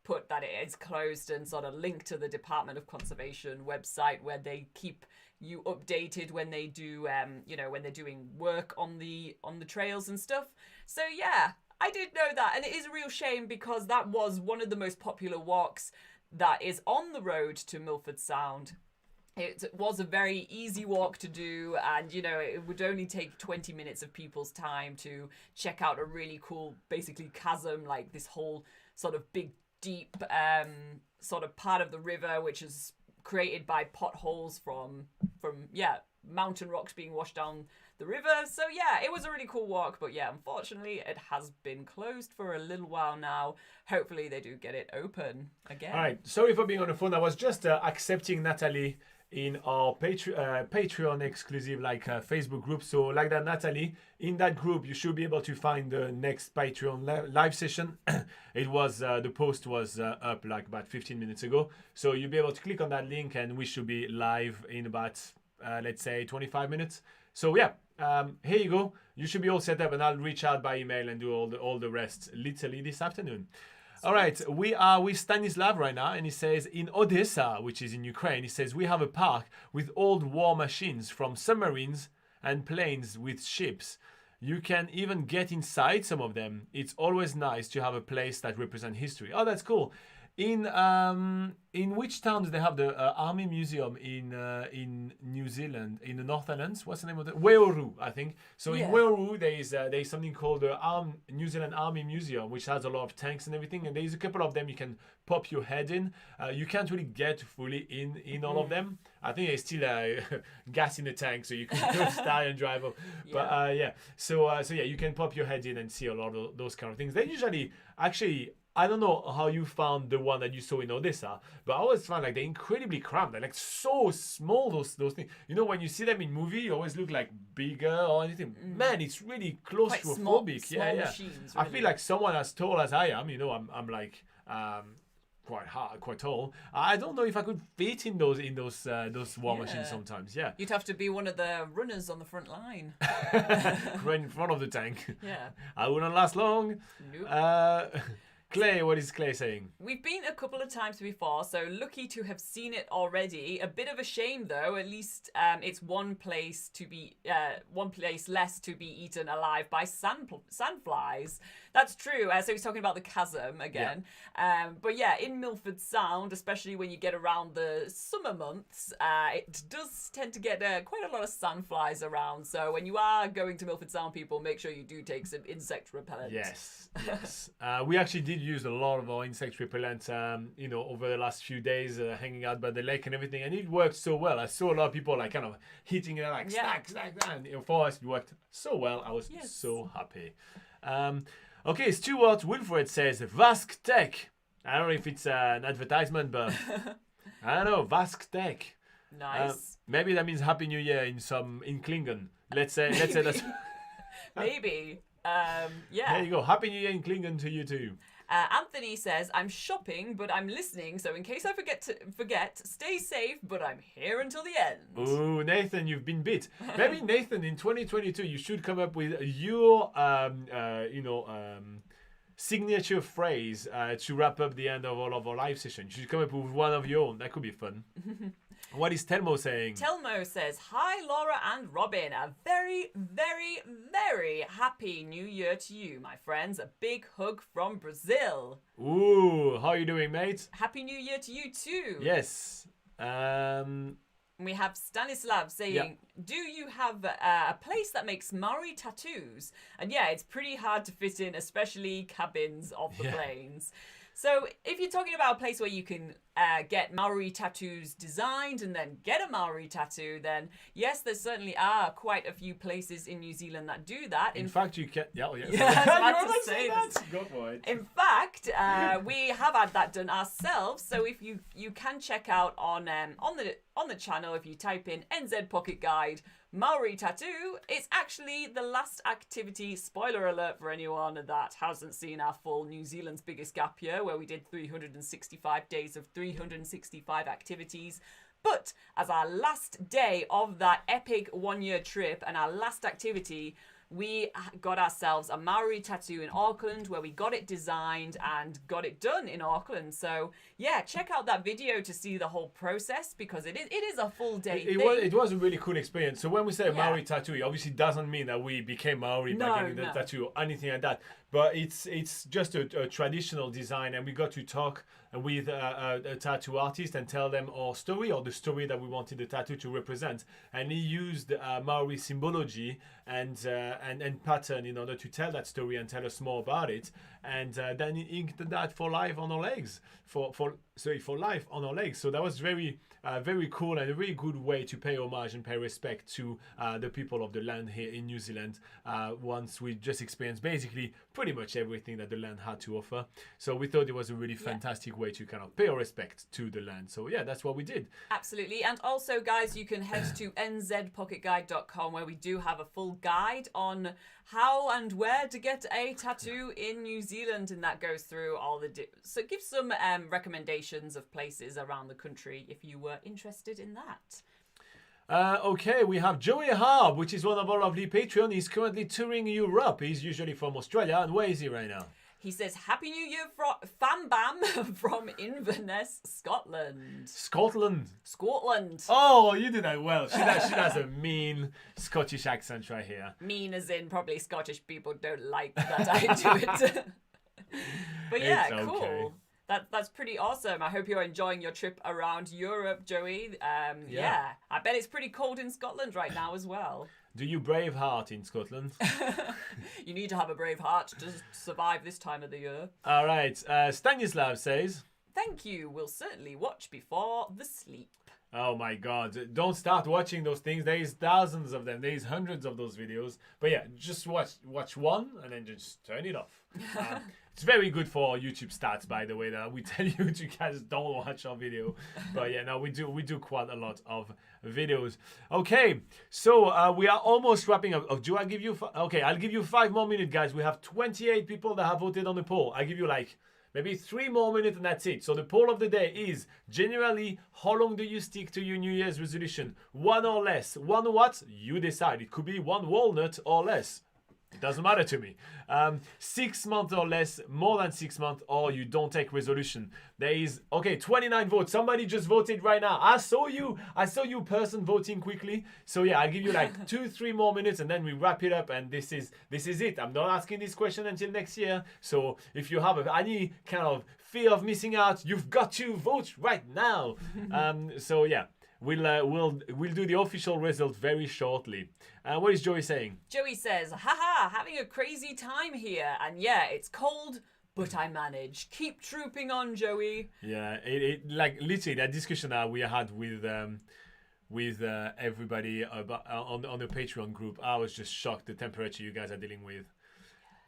put that it is closed and sort of link to the Department of Conservation website where they keep you updated when they do when they're doing work on the trails and stuff. So yeah, I did know that, and it is a real shame because that was one of the most popular walks that is on the road to Milford Sound. It was a very easy walk to do, and it would only take 20 minutes of people's time to check out a really cool basically chasm, like this whole sort of big deep sort of part of the river which is created by potholes from mountain rocks being washed down the river. So yeah, it was a really cool walk, but yeah, unfortunately it has been closed for a little while now. Hopefully they do get it open again. All right, sorry for being on the phone. I was just accepting Natalie in our Patreon exclusive Facebook group. So like that, Natalie, in that group you should be able to find the next Patreon live session. It was the post was up like about 15 minutes ago, so you'll be able to click on that link and we should be live in about let's say 25 minutes. So yeah, here you go. You should be all set up, and I'll reach out by email and do all the rest literally this afternoon. All right, we are with Stanislav right now, and he says in Odessa, which is in Ukraine, he says we have a park with old war machines from submarines and planes with ships. You can even get inside some of them. It's always nice to have a place that represents history. Oh, that's cool. In which town do they have the army museum in New Zealand, in the North Islands? What's the name of it? Weoru, I think. So in Weoru, there is something called the New Zealand Army Museum, which has a lot of tanks and everything. And there's a couple of them you can pop your head in. You can't really get fully in all of them. I think there's still gas in the tank, so you can start and drive up. But so you can pop your head in and see a lot of those kind of things. They usually actually. I don't know how you found the one that you saw in Odessa, but I always find like they're incredibly cramped. They're like so small, those things. When you see them in movie, you always look like bigger or anything. Man, it's really claustrophobic. Small machines, really. I feel like someone as tall as I am, I'm like quite tall. I don't know if I could fit in those war machines sometimes. Yeah. You'd have to be one of the runners on the front line. Right in front of the tank. Yeah. I wouldn't last long. Nope. Clay, what is Clay saying? We've been a couple of times before, so lucky to have seen it already. A bit of a shame though. At least it's one place less to be eaten alive by sandflies. That's true. So he's talking about the chasm again. Yeah. But yeah, in Milford Sound, especially when you get around the summer months, it does tend to get quite a lot of sandflies around. So when you are going to Milford Sound, people, make sure you do take some insect repellent. Yes. We actually did use a lot of our insect repellent, over the last few days, hanging out by the lake and everything, and it worked so well. I saw a lot of people like kind of hitting it like snack, and for us it worked so well. I was so happy. Okay, Stuart Wilfred says Vask Tech. I don't know if it's an advertisement, but I don't know, Vask Tech. Nice. Maybe that means Happy New Year in Klingon. Let's say that's maybe. Yeah. There you go. Happy New Year in Klingon to you too. Anthony says, I'm shopping, but I'm listening, so in case I forget, stay safe, but I'm here until the end. Ooh, Nathan, you've been bit. Maybe, Nathan, in 2022, you should come up with your, signature phrase to wrap up the end of all of our live sessions. You should come up with one of your own. That could be fun. What is Telmo saying? Telmo says, hi, Laura and Robin. A very, very, very happy new year to you, my friends. A big hug from Brazil. Ooh, how are you doing, mate? Happy new year to you too. Yes. We have Stanislav saying, do you have a place that makes Maori tattoos? And yeah, it's pretty hard to fit in, especially cabins of the planes. So if you're talking about a place where you can get Maori tattoos designed and then get a Maori tattoo, then yes, there certainly are quite a few places in New Zealand that do that. In fact, you can... Yeah, I was about to say that. Go for it. In fact, we have had that done ourselves. So if you can check out on the channel, if you type in NZ Pocket Guide Maori tattoo, it's actually the last activity, spoiler alert for anyone that hasn't seen our full New Zealand's Biggest Gap Year, where we did 365 days of 365 activities. But as our last day of that epic 1 year trip and our last activity, we got ourselves a Maori tattoo in Auckland, where we got it designed and got it done in Auckland. So yeah, check out that video to see the whole process, because it is a full day thing. It was a really cool experience. So when we say Maori tattoo, it obviously doesn't mean that we became Maori by getting the tattoo or anything like that. But it's just a traditional design, and we got to talk with a tattoo artist and tell them our story, or the story that we wanted the tattoo to represent. And he used Maori symbology and pattern in order to tell that story and tell us more about it. And then he inked that for life on our legs. For life on our legs. So that was very cool, and a really good way to pay homage and pay respect to the people of the land here in New Zealand. Once we just experienced basically pretty much everything that the land had to offer. So we thought it was a really fantastic way to kind of pay our respect to the land. So yeah, that's what we did. Absolutely. And also, guys, you can head to nzpocketguide.com, where we do have a full guide on how and where to get a tattoo in New Zealand, and that goes through all the so give some recommendations of places around the country if you were interested in that. Okay, we have Joey Harb, which is one of our lovely Patreon. He's currently touring Europe. He's usually from Australia. And where is he right now? He says, Happy New Year, Fam Bam, from Inverness, Scotland. Scotland. Oh, you did that well. She has a mean Scottish accent right here. Mean as in probably Scottish people don't like that I do it. But yeah, it's cool. Okay. That's pretty awesome. I hope you're enjoying your trip around Europe, Joey. Yeah, I bet it's pretty cold in Scotland right now as well. Do you brave heart in Scotland? You need to have a brave heart to survive this time of the year. All right. Stanislav says, thank you. We'll certainly watch before the sleep. Oh my God. Don't start watching those things. There is thousands of them. There is hundreds of those videos. But yeah, just watch one and then just turn it off. It's very good for YouTube stats, by the way, that we tell you to guys don't watch our video. But yeah, no, we do quite a lot of videos. Okay, so we are almost wrapping up. Oh, do I give you... Okay, I'll give you 5 more minutes, guys. We have 28 people that have voted on the poll. I'll give you like maybe 3 more minutes and that's it. So the poll of the day is, generally, how long do you stick to your New Year's resolution? 1 or less? 1 what? You decide. It could be 1 walnut or less. It doesn't matter to me. 6 months or less, more than 6 months, or you don't take resolution. There is, okay, 29 votes. Somebody just voted right now. I saw you person voting quickly. So yeah, I'll give you like 2-3 more minutes and then we wrap it up, and this is it. I'm not asking this question until next year. So if you have any kind of fear of missing out, you've got to vote right now. So yeah. We'll do the official result very shortly. What is Joey saying? Joey says, haha, having a crazy time here. And yeah, it's cold, but I manage. Keep trooping on, Joey. Yeah, it like literally that discussion that we had with everybody about, on the Patreon group. I was just shocked the temperature you guys are dealing with.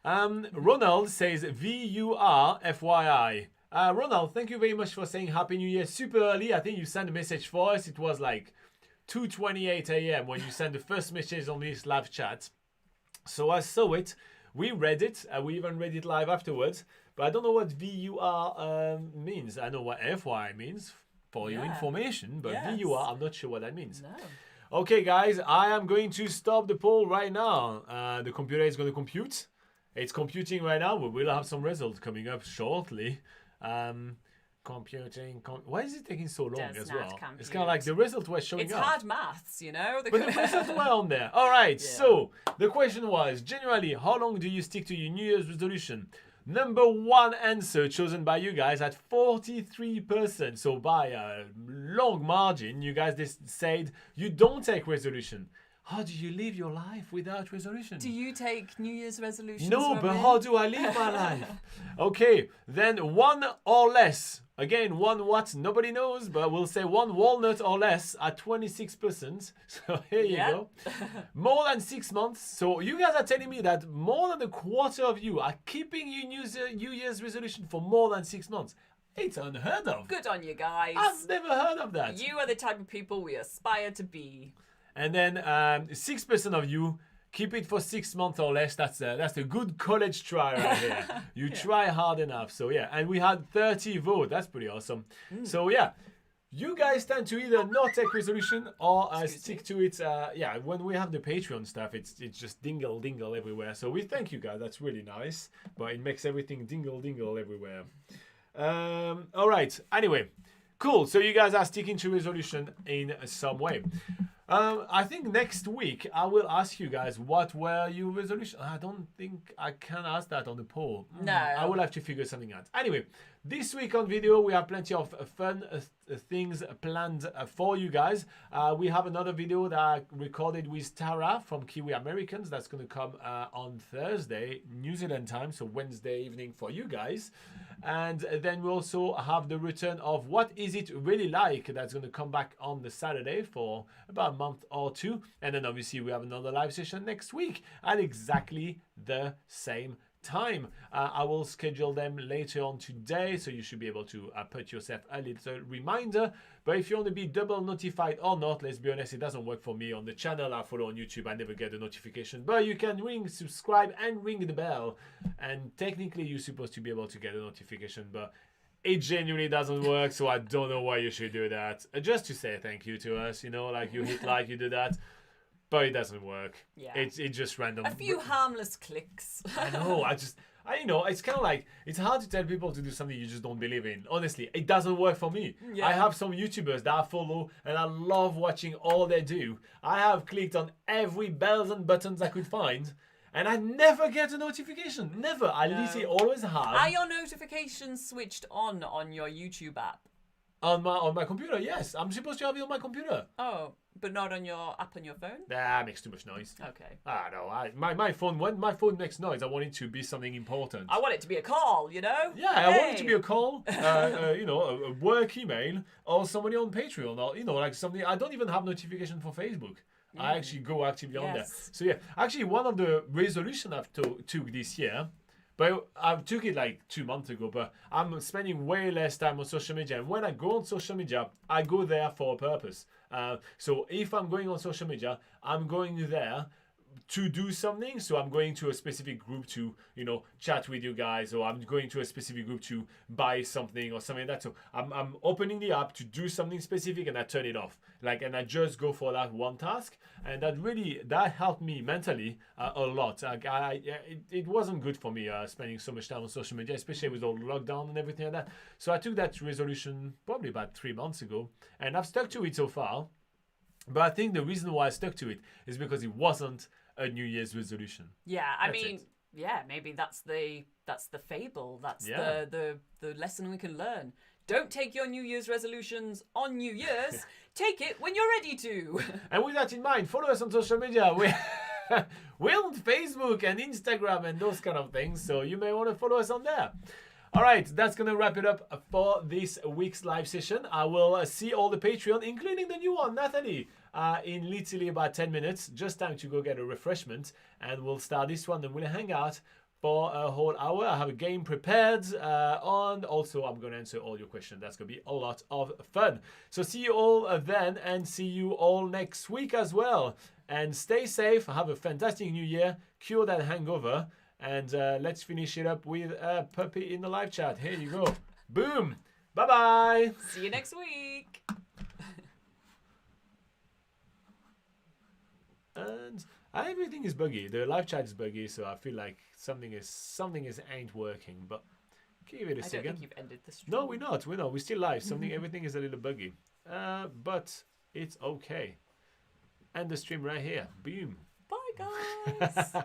Ronald says VUR FYI. Ronald, thank you very much for saying Happy New Year super early. I think you sent a message for us. It was like 2:28 a.m. when you sent the first message on this live chat. So I saw it. We read it. We even read it live afterwards. But I don't know what VUR means. I know what FYI means for your information. But Yes. VUR, I'm not sure what that means. No. Okay, guys, I am going to stop the poll right now. The computer is going to compute. It's computing right now. We will have some results coming up shortly. Computing. Why is it taking so long Does as not well? compute. It's kind of like the result was showing It's up. hard maths, you know? But the results were on there. All right. Yeah. So the question was, generally, how long do you stick to your New Year's resolution? Number one answer chosen by you guys at 43%. So by a long margin, you guys said you don't take resolution. How do you live your life without resolution? Do you take New Year's resolutions? No, but Robin? how do I live my life? Okay, then one or less. Again, one what? Nobody knows, but we'll say one walnut or less at 26%. So here you Yeah. go. More than 6 months. So you guys are telling me that more than a quarter of you are keeping your New Year's resolution for more than 6 months. It's unheard of. Good on you guys. I've never heard of that. You are the type of people we aspire to be. And then 6% of you keep it for 6 months or less. That's a good college try right here. You try hard enough. So yeah, and we had 30 votes. That's pretty awesome. So yeah, you guys tend to either not take resolution or stick to it. Yeah, when we have the Patreon stuff, it's just dingle everywhere. So we thank you guys. That's really nice. But it makes everything dingle everywhere. All right. Anyway, cool. So you guys are sticking to resolution in some way. I think next week I will ask you guys what were your resolutions. I don't think I can ask that on the poll. No. I will have to figure something out. Anyway, this week on video we have plenty of fun things planned for you guys. We have another video that I recorded with Tara from Kiwi Americans. That's going to come on Thursday, New Zealand time, so Wednesday evening for you guys. And then we also have the return of What Is It Really Like? That's going to come back on the Saturday for about a month or two. And then obviously we have another live session next week at exactly the same time. I will schedule them later on today, so you should be able to put yourself a little reminder. But if you want to be double notified or not, let's be honest, it doesn't work for me on the channel I follow on YouTube. I never get a notification, but you can subscribe and ring the bell, and technically you're supposed to be able to get a notification, but it genuinely doesn't work. So I don't know why you should do that. Just to say thank you to us, you know, like you hit like, you do that. But it doesn't work. Yeah. It's just random. A few harmless clicks. I know. I know. It's kind of like, it's hard to tell people to do something you just don't believe in. Honestly, it doesn't work for me. Yeah. I have some YouTubers that I follow and I love watching all they do. I have clicked on every bells and buttons I could find, and I never get a notification. Never. I literally always have. Are your notifications switched on your YouTube app? On my computer, yes. I'm supposed to have it on my computer. Oh, but not on your app on your phone? That makes too much noise. Okay. I know. My phone, when my phone makes noise, I want it to be something important. I want it to be a call, you know? Yeah, I want it to be a call, you know, a work email, or somebody on Patreon, or, you know, like something. I don't even have notification for Facebook. I actually go actively on there. Yes. So yeah, actually one of the resolutions I've took this year, but I took it like 2 months ago, but I'm spending way less time on social media. And when I go on social media, I go there for a purpose. So if I'm going on social media, I'm going there to do something. So I'm going to a specific group to, chat with you guys, or I'm going to a specific group to buy something or something like that. So I'm opening the app to do something specific and I turn it off. And I just go for that one task. And that helped me mentally a lot. It wasn't good for me spending so much time on social media, especially with all the lockdown and everything like that. So I took that resolution probably about 3 months ago, and I've stuck to it so far. But I think the reason why I stuck to it is because it wasn't a New Year's resolution. Yeah, maybe that's the fable. That's the lesson we can learn. Don't take your New Year's resolutions on New Year's. Take it when you're ready to. And with that in mind, follow us on social media. We're on Facebook and Instagram and those kind of things, so you may want to follow us on there. All right, that's going to wrap it up for this week's live session. I will see all the Patreon, including the new one, Natalie, in literally about 10 minutes. Just time to go get a refreshment, and we'll start this one, and we'll hang out for a whole hour. I have a game prepared, and also I'm going to answer all your questions. That's going to be a lot of fun. So see you all then, and see you all next week as well. And stay safe, have a fantastic new year, cure that hangover, and let's finish it up with a puppy in the live chat. Here you go. Boom. Bye-bye. See you next week. And everything is buggy. The live chat is buggy, so I feel like something is ain't working. But give it a second. I don't think you've ended the stream. No, we're not. We're still live. Everything is a little buggy. But it's okay. And the stream right here. Boom. Bye, guys.